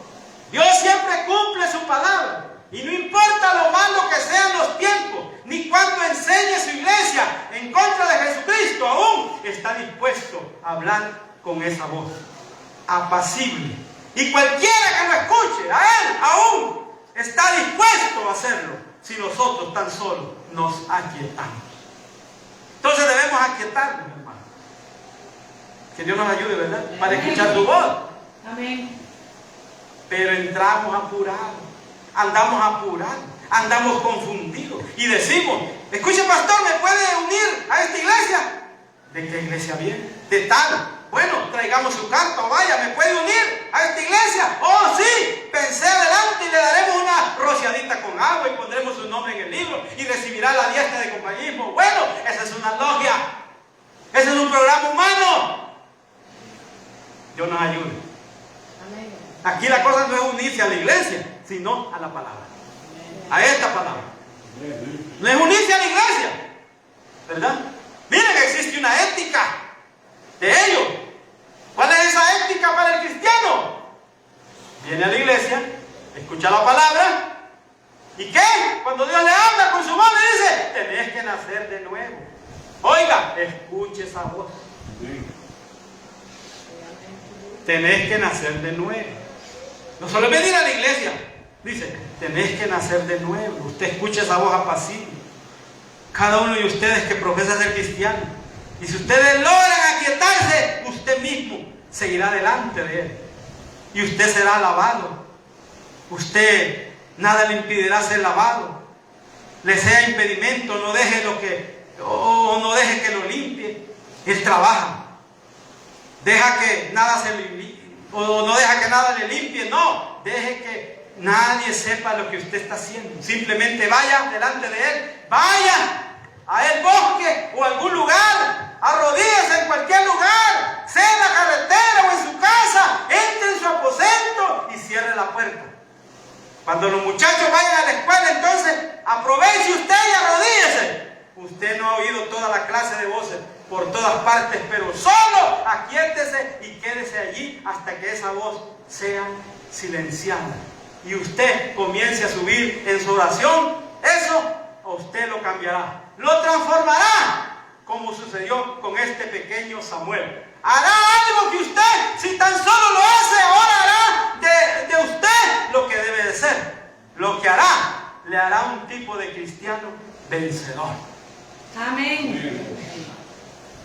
A: Dios siempre cumple su palabra. Y no importa lo malo que sean los tiempos, ni cuando enseñe su iglesia en contra de Jesucristo, aún está dispuesto a hablar con esa voz apacible. Y cualquiera que lo escuche, a Él aún está dispuesto a hacerlo, si nosotros tan solo nos aquietamos. Entonces debemos aquietarnos, hermano. Que Dios nos ayude, ¿verdad? Para escuchar su voz.
B: Amén.
A: Pero entramos apurados. Andamos apurados, andamos confundidos y decimos, escuche pastor, ¿me puede unir a esta iglesia? ¿De qué iglesia viene? De tal. Bueno, traigamos su carta o vaya, ¿me puede unir a esta iglesia? Oh sí, pensé adelante y le daremos una rociadita con agua y pondremos su nombre en el libro y recibirá la diestra de compañerismo. Bueno, esa es una logia, ese es un programa humano. Dios nos ayude. Aquí la cosa no es unirse a la iglesia, sino a la palabra, a esta palabra. No es unirse a la iglesia, ¿verdad? Miren que existe una ética de ellos. ¿Cuál es esa ética para el cristiano? Viene a la iglesia, escucha la palabra, ¿y qué? Cuando Dios le habla con su voz le dice, tenés que nacer de nuevo. Oiga, escuche esa voz. tenés que nacer de nuevo. No solo es venir a la iglesia. Dice, tenés que nacer de nuevo. Usted escucha esa voz apacible. Cada uno de ustedes que profesa ser cristiano. Y si ustedes logran aquietarse, usted mismo seguirá delante de Él. Y usted será lavado. Usted, nada le impedirá ser lavado. Le sea impedimento, no deje no deje que lo limpie. Él trabaja. Deja que nada no deja que nada le limpie. No, deje que nadie sepa lo que usted está haciendo. Simplemente vaya delante de Él. Vaya a el bosque o a algún lugar. Arrodíllese en cualquier lugar. Sea en la carretera o en su casa. Entre en su aposento y cierre la puerta. Cuando los muchachos vayan a la escuela, entonces aproveche usted y arrodíllese. Usted no ha oído toda la clase de voces por todas partes, pero solo aquíétese y quédese allí hasta que esa voz sea silenciada. Y usted comience a subir en su oración. Eso a usted lo cambiará. Lo transformará, como sucedió con este pequeño Samuel. Hará algo que usted, si tan solo lo hace, ahora hará de usted lo que debe de ser. Lo que hará, le hará un tipo de cristiano vencedor.
B: Amén.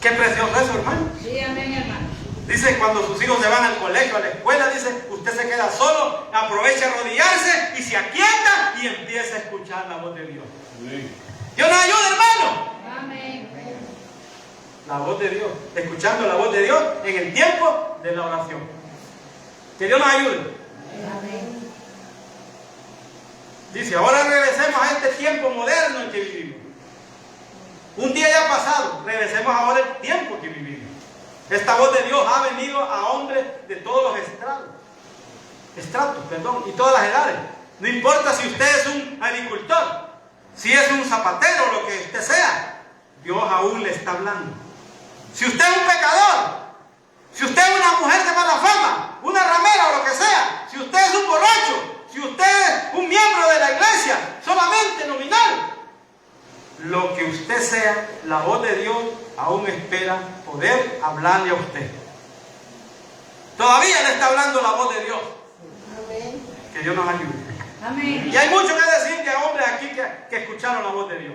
A: Qué precioso eso, hermano.
B: Sí, amén, hermano.
A: Dice, cuando sus hijos se van al colegio, a la escuela, dice, usted se queda solo, aprovecha a arrodillarse y se aquieta y empieza a escuchar la voz de Dios. Dios nos ayude, hermano.
B: Amén.
A: La voz de Dios, escuchando la voz de Dios en el tiempo de la oración. Que Dios nos ayude.
B: Amén.
A: Dice, ahora regresemos a este tiempo moderno en que vivimos. Un día ya pasado, regresemos ahora al tiempo que vivimos. Esta voz de Dios ha venido a hombres de todos los estratos, y todas las edades. No importa si usted es un agricultor, si es un zapatero, lo que usted sea, Dios aún le está hablando. Si usted es un pecador, si usted es una mujer de mala fama, una ramera o lo que sea, si usted es un borracho, si usted es un miembro de la iglesia, solamente nominal, lo que usted sea, la voz de Dios aún espera poder hablarle a usted. Todavía le está hablando la voz de Dios.
C: Amén.
A: Que Dios nos ayude.
B: Amén.
A: Y hay mucho que decir de hombres aquí que escucharon la voz de Dios.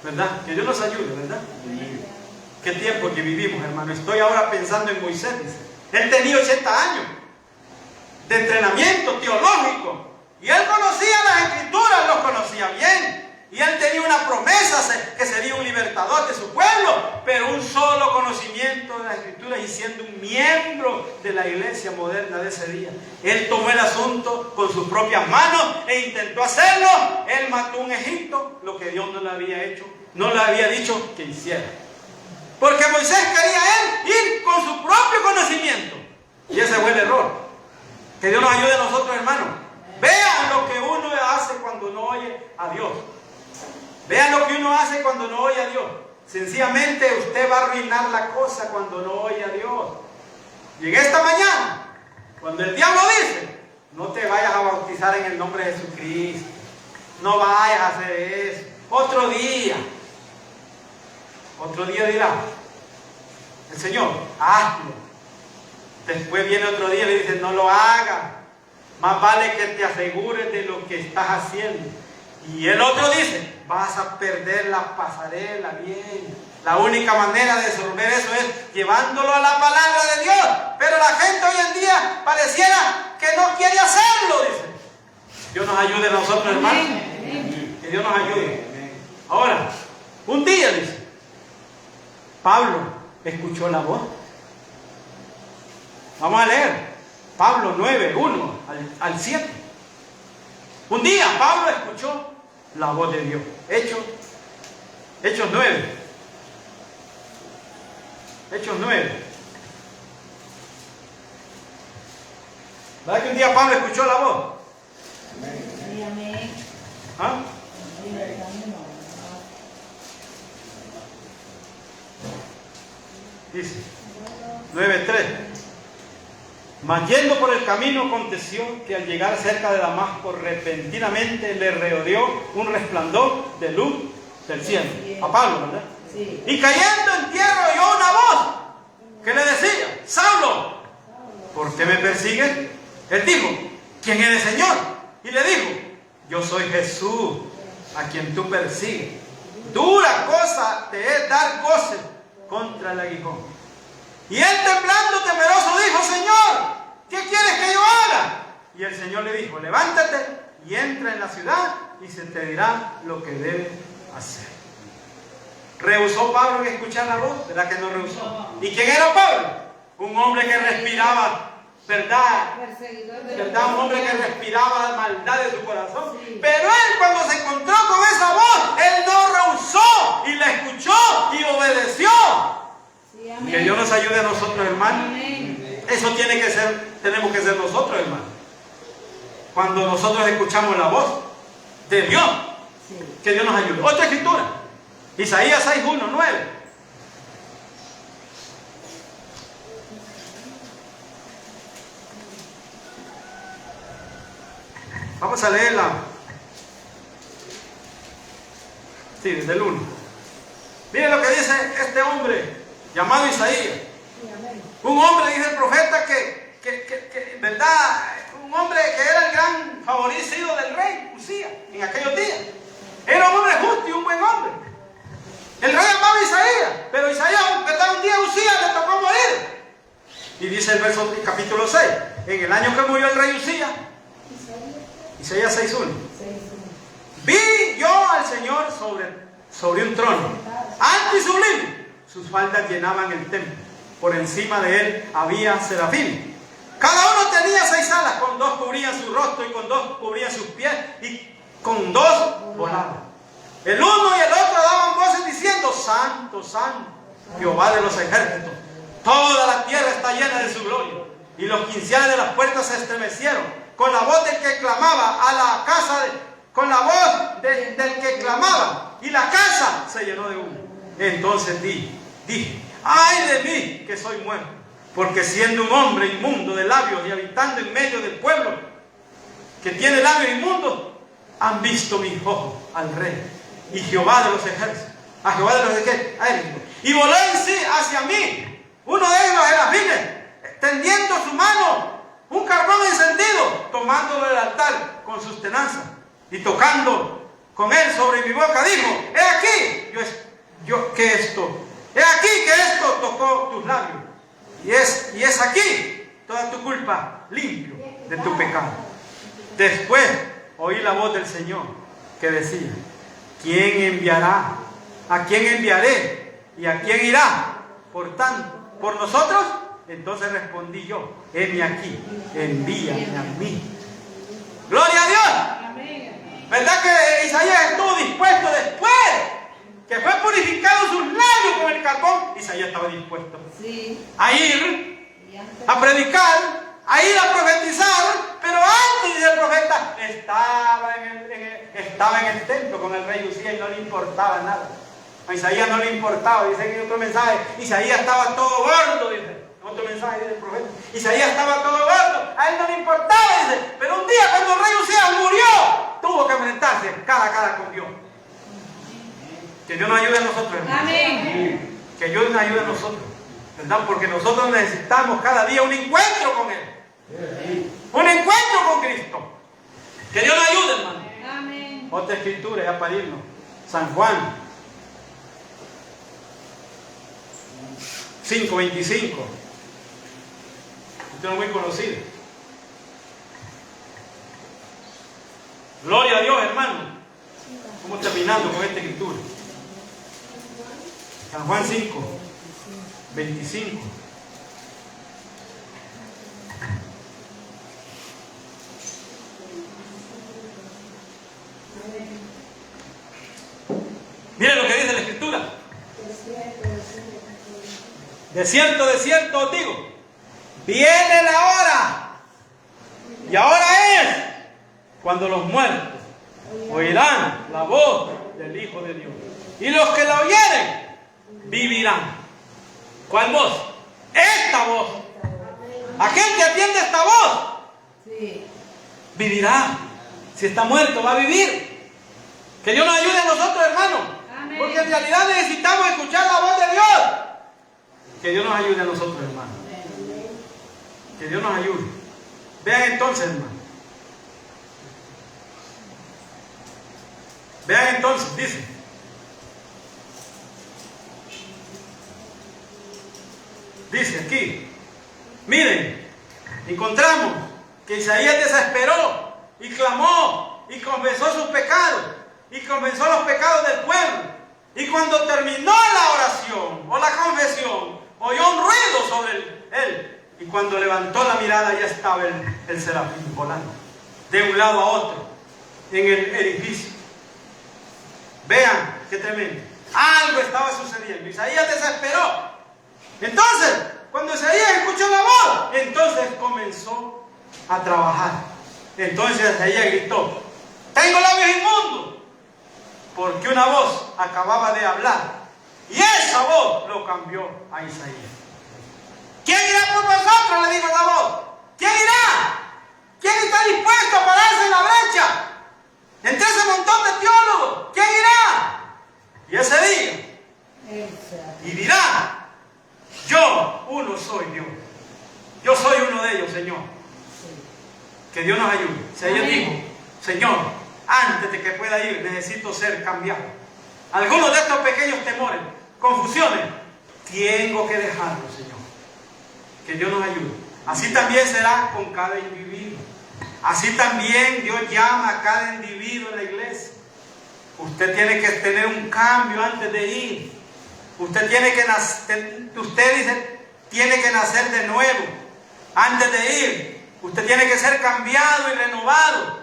A: ¿Verdad? Que Dios nos ayude, ¿verdad? Qué tiempo que vivimos, hermano. Estoy ahora pensando en Moisés. Dice. Él tenía 80 años de entrenamiento teológico. Y él conocía las escrituras, los conocía bien. Y él tenía una promesa que sería un libertador de su pueblo. Pero un solo conocimiento de las escrituras y siendo un miembro de la iglesia moderna de ese día. Él tomó el asunto con sus propias manos e intentó hacerlo. Él mató un Egipto, lo que Dios no le había hecho, no le había dicho que hiciera. Porque Moisés quería él ir con su propio conocimiento. Y ese fue el error. Que Dios nos ayude a nosotros, hermanos. Vean lo que uno hace cuando no oye a Dios. Vean lo que uno hace cuando no oye a Dios. Sencillamente usted va a arruinar la cosa cuando no oye a Dios. Y en esta mañana, cuando el diablo dice, no te vayas a bautizar en el nombre de Jesucristo, no vayas a hacer eso, otro día dirá el Señor, hazlo. Después viene otro día y le dice, no lo hagas, más vale que te asegures de lo que estás haciendo. Y el otro dice, vas a perder la pasarela, bien. La única manera de resolver eso es llevándolo a la palabra de Dios. Pero la gente hoy en día pareciera que no quiere hacerlo, dice. Dios nos ayude a nosotros, hermanos. Que Dios nos ayude. Ahora, un día, dice, Pablo escuchó la voz. Vamos a leer Pablo 9, 1 al 7. Un día Pablo escuchó la voz de Dios. Hechos 9. Hechos 9. ¿Verdad que un día Pablo escuchó la voz?
B: Sí, amén.
A: ¿Ah? Dice 9:3. Mas yendo por el camino aconteció que al llegar cerca de Damasco repentinamente le rodeó un resplandor de luz del cielo. A Pablo, ¿verdad?
B: Sí.
A: Y cayendo en tierra oyó una voz que le decía, Saulo, ¿por qué me persigues? Él dijo, ¿quién eres, Señor? Y le dijo, yo soy Jesús, a quien tú persigues. Dura cosa te es dar goce contra el aguijón. Y él, temblando, temeroso, dijo, Señor, ¿qué quieres que yo haga? Y el Señor le dijo, levántate y entra en la ciudad y se te dirá lo que debes hacer. ¿Rehusó Pablo en escuchar la voz? ¿Verdad que no rehusó? ¿Y quién era Pablo? Un hombre que respiraba verdad, ¿verdad? Un hombre que respiraba maldad de su corazón.
B: Sí.
A: Pero él, cuando se encontró con esa voz, él no rehusó y la escuchó y obedeció.
B: Sí, amén.
A: Que Dios nos ayude a nosotros, hermanos.
B: Amén.
A: Eso tiene que ser, tenemos que ser nosotros, hermanos. Cuando nosotros escuchamos la voz de Dios,
B: Sí.
A: que Dios nos ayude. Otra escritura, Isaías 6:1, 9. Vamos a leerla. Sí, desde el 1. Miren lo que dice este hombre llamado Isaías.
C: Sí, amén.
A: Un hombre, dice el profeta, que verdad, un hombre que era el gran favorecido del rey Usías en aquellos días. Era un hombre justo y un buen hombre. El rey amaba a Isaías, pero Isaías, verdad, un día a Usías le tocó morir. Y dice el verso capítulo 6, en el año que murió el rey Usías, Isaías 6:1. Vi yo al Señor sobre un trono, alto y sublime. Sus faldas llenaban el templo. Por encima de él había serafines. Cada uno tenía 6 alas, con 2 cubrían su rostro y con 2 cubrían sus pies y con 2 volaban. El uno y el otro daban voces diciendo, Santo, Santo, Jehová de los ejércitos. Toda la tierra está llena de su gloria. Y los quinciales de las puertas se estremecieron con la voz del que clamaba a la casa, con la voz del que clamaba, y la casa se llenó de humo. Entonces dije, ay de mí que soy muerto, porque siendo un hombre inmundo de labios y habitando en medio del pueblo que tiene labios inmundos, han visto mis ojos al rey y Jehová de los ejércitos, a Jehová de los ejércitos, y voló en sí hacia mí uno de ellos, serafines, tendiendo su mano un carbón encendido, tomándolo del altar con sus tenazas y tocando con él sobre mi boca, dijo, he aquí que esto tocó tus labios, y es aquí toda tu culpa limpio de tu pecado. Después oí la voz del Señor que decía, ¿quién enviará? ¿A quién enviaré? ¿Y a quién irá? Por tanto, ¿por nosotros? Entonces respondí yo, heme aquí, envíame a mí. ¡Gloria a Dios!
B: Amén.
A: ¿Verdad que Isaías estuvo dispuesto después que fue purificado sus labios con el carbón? Isaías estaba dispuesto
B: Sí.
A: a ir
B: Y antes-
A: a predicar, a ir a profetizar, pero antes del profeta estaba en el templo con el rey Usías y no le importaba nada. A Isaías no le importaba, dice en otro mensaje, Isaías estaba todo gordo, dice. Otro mensaje del profeta. Isaías estaba todo gordo, a él no le importaba, dice. Pero un día cuando el rey Usías murió, tuvo que enfrentarse cara a cara con Dios. Que Dios nos ayude a nosotros, hermanos.
B: Amén.
A: Que Dios nos ayude a nosotros, ¿verdad? Porque nosotros necesitamos cada día un encuentro con Él. Un encuentro con Cristo. Que Dios nos ayude, hermano.
B: Amén.
A: Otra escritura, ya para irnos. San Juan 5:25. Esto es muy conocido. Gloria a Dios, hermano. Estamos terminando con esta escritura. San Juan 5:25. Miren lo que dice la escritura. De cierto os digo, viene la hora, y ahora es cuando los muertos oirán la voz del Hijo de Dios, y los que la oyeren vivirán. ¿Cuál voz? Esta voz. Aquel que atiende esta voz
B: Sí.
A: vivirá. Si está muerto, va a vivir. Que Dios nos ayude a nosotros, hermanos.
B: Amén.
A: Porque en realidad necesitamos escuchar la voz de Dios. Que Dios nos ayude a nosotros, hermanos. Que Dios nos ayude. Vean entonces, hermano. Vean entonces, dice. Dice aquí. Miren, encontramos que Isaías desesperó y clamó y confesó sus pecados y confesó los pecados del pueblo. Y cuando terminó la oración o la confesión, oyó un ruido sobre él. Y cuando levantó la mirada, ya estaba el serafín volando de un lado a otro en el edificio. Vean qué tremendo. Algo estaba sucediendo. Isaías desesperó. Entonces, cuando Isaías escuchó la voz, entonces comenzó a trabajar. Entonces Isaías gritó: tengo labios inmundos, porque una voz acababa de hablar, y esa voz lo cambió a Isaías. ¿Quién irá por vosotros?, le dijo la voz. ¿Quién irá? ¿Quién está dispuesto a pararse en la brecha entre ese montón de teólogos? ¿Quién irá? Y ese día, y dirá: yo, uno soy Dios. Yo soy uno de ellos, Señor. Que Dios nos ayude. Isaías dijo: Señor, antes de que pueda ir, necesito ser cambiado. Algunos de estos pequeños temores, confusiones, tengo que dejarlos, Señor. Que Dios nos ayude. Así también será con cada individuo. Así también Dios llama a cada individuo en la iglesia. Usted tiene que tener un cambio antes de ir. Usted tiene que nacer, tiene que nacer de nuevo. Antes de ir, usted tiene que ser cambiado y renovado.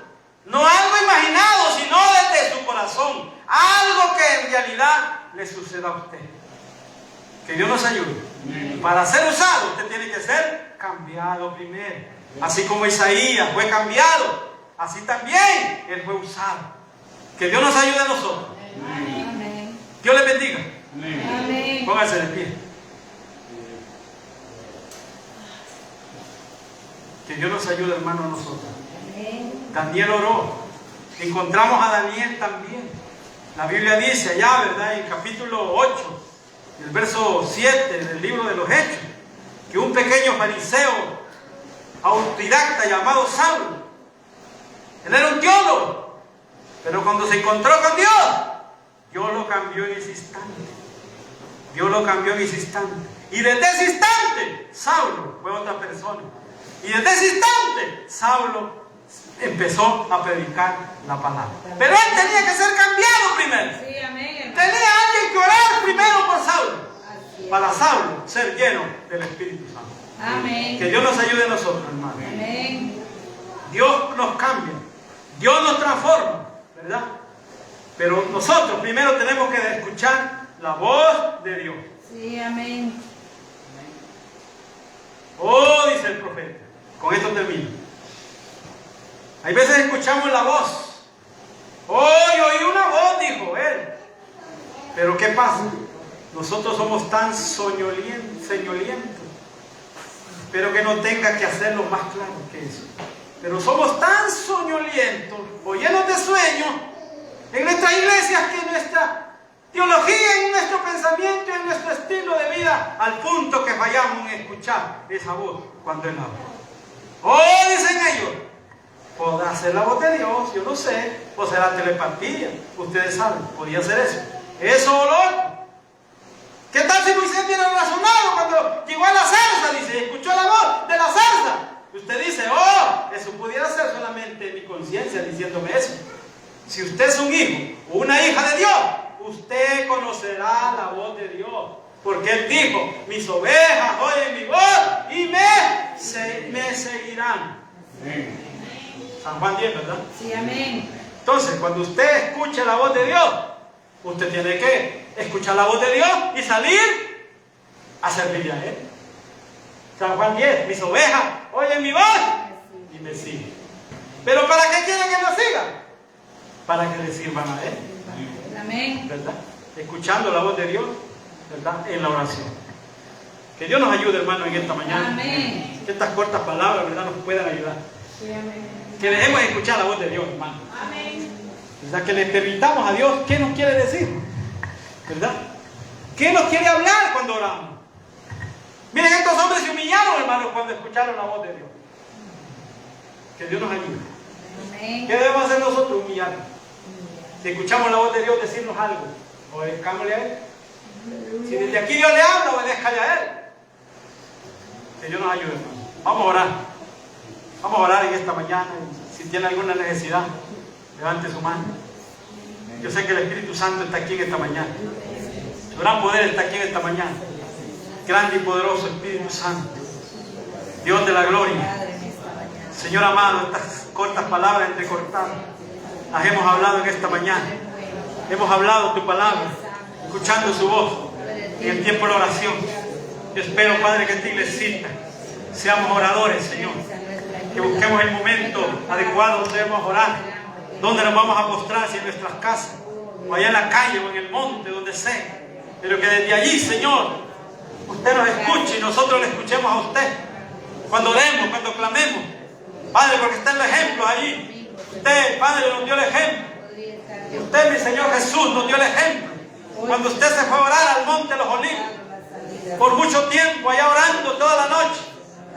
A: No algo imaginado, sino desde su corazón. Algo que en realidad le suceda a usted. Que Dios nos ayude. Para ser usado, usted tiene que ser cambiado primero. Así como Isaías fue cambiado, así también él fue usado. Que Dios nos ayude a nosotros.
B: Amén.
A: Dios les bendiga.
B: Amén.
A: Pónganse de pie. Que Dios nos ayude, hermano, a nosotros.
B: Amén.
A: Daniel oró. Encontramos a Daniel también. La Biblia dice allá, ¿verdad? En el capítulo 8, el verso 7 del libro de los Hechos, que un pequeño fariseo autodidacta llamado Saulo, él era un teólogo, pero cuando se encontró con Dios lo cambió en ese instante. Dios lo cambió en ese instante. Y desde ese instante, Saulo fue otra persona. Y desde ese instante, Saulo empezó a predicar la palabra. Pero él tenía que ser cambiado primero.
B: Sí, amén, hermano.
A: Tenía alguien que orar primero por Saulo.
B: Así es.
A: Para Saulo ser lleno del Espíritu Santo.
B: Amén.
A: Que Dios nos ayude a nosotros, hermano.
B: Amén.
A: Dios nos cambia. Dios nos transforma, ¿verdad? Pero nosotros primero tenemos que escuchar la voz de Dios.
B: Sí, amén.
A: Oh, dice el profeta. Con esto termino. Hay veces escuchamos la voz. Hoy oí una voz, dijo él. Pero ¿qué pasa? Nosotros somos tan soñolientos. Espero que no tenga que hacerlo más claro que eso. Pero somos tan soñolientos o llenos de sueños en nuestras iglesias, que en nuestra teología, en nuestro pensamiento y en nuestro estilo de vida, al punto que fallamos en escuchar esa voz cuando Él habla. Oh, dicen ellos, podrá ser la voz de Dios, yo no sé, o será telepatía, ustedes saben, podría ser eso. Eso o lo otro. ¿Qué tal si Moisés viene razonado cuando llegó a la zarza? Dice, escuchó la voz de la zarza. Usted dice, oh, eso pudiera ser solamente mi conciencia diciéndome eso. Si usted es un hijo o una hija de Dios, usted conocerá la voz de Dios. Porque Él dijo, mis ovejas oyen mi voz y me seguirán. San Juan 10, ¿verdad?
B: Sí, amén.
A: Entonces, cuando usted escuche la voz de Dios, usted tiene que escuchar la voz de Dios y salir a servirle a Él. San Juan 10, mis ovejas oyen mi voz y me siguen. ¿Pero para qué quieren que nos sigan? Para que le sirvan a Él.
B: Amén.
A: ¿Verdad? Escuchando la voz de Dios, ¿verdad? En la oración. Que Dios nos ayude, hermano, en esta mañana.
B: Amén.
A: Que estas cortas palabras, ¿verdad?, nos puedan ayudar.
C: Sí, amén.
A: Que dejemos de escuchar la voz de Dios, hermano.
C: Amén.
A: ¿Verdad? Que le permitamos a Dios qué nos quiere decir. ¿Verdad? ¿Qué nos quiere hablar cuando oramos? Miren, estos hombres se humillaron, hermanos, cuando escucharon la voz de Dios. Que Dios nos ayude.
B: Amén.
A: ¿Qué debemos hacer nosotros? Humillarnos. Si escuchamos la voz de Dios decirnos algo, obedezcámosle a Él. Si desde aquí Dios le habla, obedézcale a Él. Que Dios nos ayude, hermano. Vamos a orar. Vamos a orar en esta mañana. Si tiene alguna necesidad, levante su mano. Yo sé que el Espíritu Santo está aquí en esta mañana. Su gran poder está aquí en esta mañana. Grande y poderoso Espíritu Santo, Dios de la gloria. Señor amado, estas cortas palabras entrecortadas las hemos hablado en esta mañana. Hemos hablado tu palabra, escuchando su voz en el tiempo de la oración. Yo espero, Padre, que esta iglesita seamos oradores, Señor. Que busquemos el momento adecuado donde debemos orar, donde nos vamos a postrar, si en nuestras casas, o allá en la calle, o en el monte, donde sea. Pero que desde allí, Señor, usted nos escuche y nosotros le escuchemos a usted. Cuando oremos, cuando clamemos, Padre, porque están los ejemplos allí. Usted, Padre, nos dio el ejemplo. Usted, mi Señor Jesús, nos dio el ejemplo. Cuando usted se fue a orar al monte de los Olivos, por mucho tiempo, allá orando toda la noche.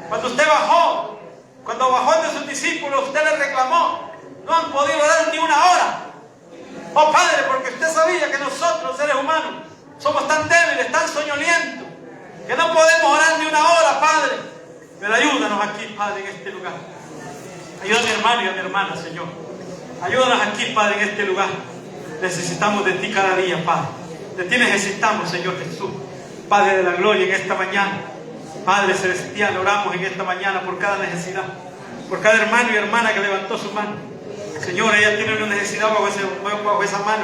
A: Cuando usted bajó, cuando bajó de sus discípulos, usted le reclamó: no han podido orar ni una hora. Oh Padre, porque usted sabía que nosotros, seres humanos, somos tan débiles, tan soñolientos, que no podemos orar ni una hora, Padre. Pero ayúdanos aquí, Padre, en este lugar. Ayuda a mi hermano y a mi hermana, Señor. Ayúdanos aquí, Padre, en este lugar. Necesitamos de ti cada día, Padre. De ti necesitamos, Señor Jesús. Padre de la gloria, en esta mañana, Padre celestial, oramos en esta mañana por cada necesidad, por cada hermano y hermana que levantó su mano. Señor, ella tiene una necesidad bajo esa mano.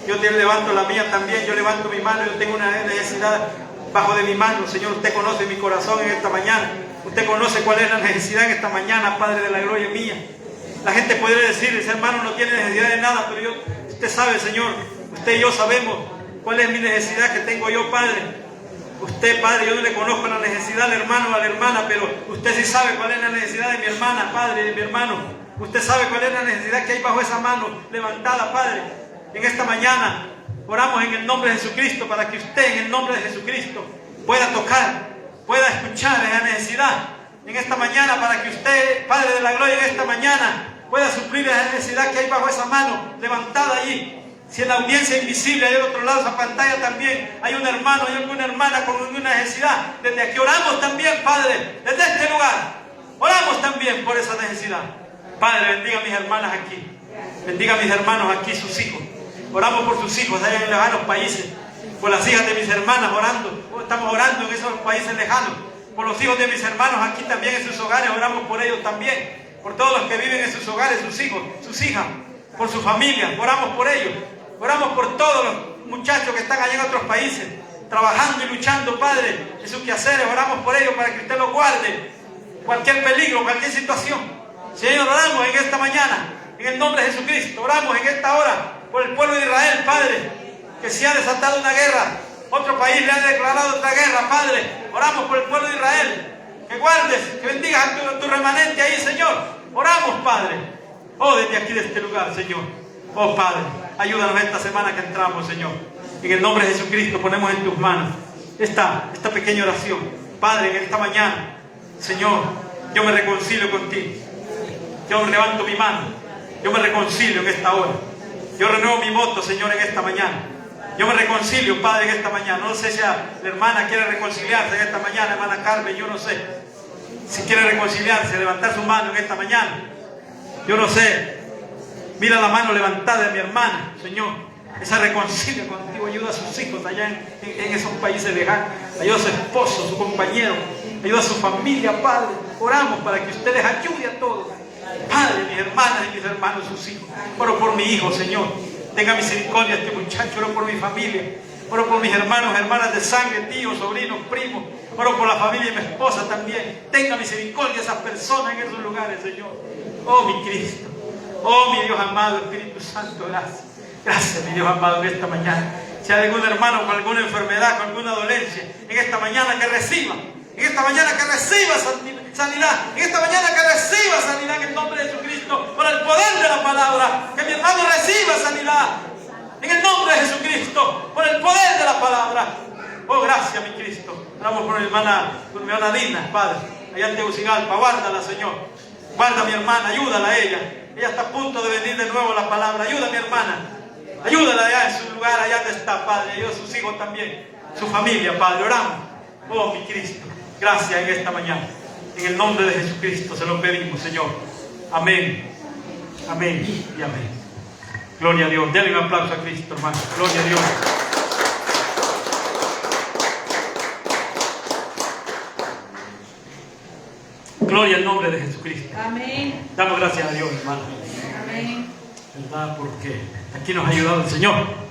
A: Yo te levanto la mía también. Yo levanto mi mano. Yo tengo una necesidad bajo de mi mano. Señor, usted conoce mi corazón en esta mañana. Usted conoce cuál es la necesidad en esta mañana, Padre de la gloria mía. La gente podría decir: ese hermano no tiene necesidad de nada, pero usted sabe, Señor, usted y yo sabemos cuál es mi necesidad que tengo yo, Padre. Usted, Padre, yo no le conozco la necesidad al hermano o a la hermana, pero usted sí sabe cuál es la necesidad de mi hermana, Padre, de mi hermano. Usted sabe cuál es la necesidad que hay bajo esa mano levantada, Padre. En esta mañana oramos en el nombre de Jesucristo para que usted, en el nombre de Jesucristo, pueda tocar, pueda escuchar esa necesidad. En esta mañana, para que usted, Padre de la gloria, en esta mañana pueda suplir esa necesidad que hay bajo esa mano levantada allí. Si en la audiencia invisible, hay al otro lado de esa pantalla también hay un hermano, hay alguna hermana con una necesidad, desde aquí oramos también, Padre, desde este lugar oramos también por esa necesidad. Padre, bendiga a mis hermanas aquí, bendiga a mis hermanos aquí, sus hijos. Oramos por sus hijos allá en lejanos países, por las hijas de mis hermanas estamos orando en esos países lejanos, por los hijos de mis hermanos aquí también en sus hogares, oramos por ellos también, por todos los que viven en sus hogares, sus hijos, sus hijas, por su familia, oramos por ellos. Oramos por todos los muchachos que están allá en otros países, trabajando y luchando, Padre, en sus quehaceres. Oramos por ellos para que usted los guarde, cualquier peligro, cualquier situación. Señor, oramos en esta mañana, en el nombre de Jesucristo. Oramos en esta hora por el pueblo de Israel, Padre, que se ha desatado una guerra. Otro país le ha declarado otra guerra, Padre. Oramos por el pueblo de Israel. Que guardes, que bendigas a tu remanente ahí, Señor. Oramos, Padre. Oh, desde aquí, de este lugar, Señor. Oh, Padre, ayúdanos esta semana que entramos, Señor. En el nombre de Jesucristo ponemos en tus manos esta pequeña oración. Padre, en esta mañana, Señor, yo me reconcilio contigo. Yo levanto mi mano. Yo me reconcilio en esta hora. Yo renuevo mi voto, Señor, en esta mañana. Yo me reconcilio, Padre, en esta mañana. No sé si la hermana quiere reconciliarse en esta mañana, hermana Carmen, yo no sé. Si quiere reconciliarse, levantar su mano en esta mañana. Yo no sé. Mira la mano levantada de mi hermana, Señor. Esa reconcilia contigo. Ayuda a sus hijos allá en esos países lejanos. Ayuda a su esposo, su compañero. Ayuda a su familia, Padre. Oramos para que usted les ayude a todos. Padre, mis hermanas y mis hermanos, sus hijos. Oro por mi hijo, Señor. Tenga misericordia de este muchacho. Oro por mi familia. Oro por mis hermanos, hermanas de sangre, tíos, sobrinos, primos. Oro por la familia y mi esposa también. Tenga misericordia de esas personas en esos lugares, Señor. Oh, mi Cristo. Oh, mi Dios amado, Espíritu Santo, gracias. Gracias, mi Dios amado, en esta mañana. Si hay algún hermano con alguna enfermedad, con alguna dolencia, en esta mañana que reciba. En esta mañana que reciba sanidad. En esta mañana que reciba sanidad en el nombre de Jesucristo. Por el poder de la palabra. Que mi hermano reciba sanidad. En el nombre de Jesucristo. Por el poder de la palabra. Oh, gracias, mi Cristo. Oramos por mi hermana Dina, Padre, allá en Tegucigalpa. Guárdala, Señor. Guarda a mi hermana, ayúdala a ella. Ella está a punto de venir de nuevo la palabra. Ayuda a mi hermana. Ayúdala allá en su lugar, allá donde está, Padre. Ayuda a sus hijos también, su familia, Padre. Oramos. Oh, mi Cristo. Gracias en esta mañana. En el nombre de Jesucristo se lo pedimos, Señor. Amén. Amén y amén. Gloria a Dios. Denle un aplauso a Cristo, hermano. Gloria a Dios. Gloria al nombre de Jesucristo.
B: Amén.
A: Damos gracias a Dios, hermano.
B: Amén.
A: ¿Verdad? Porque aquí nos ha ayudado el Señor.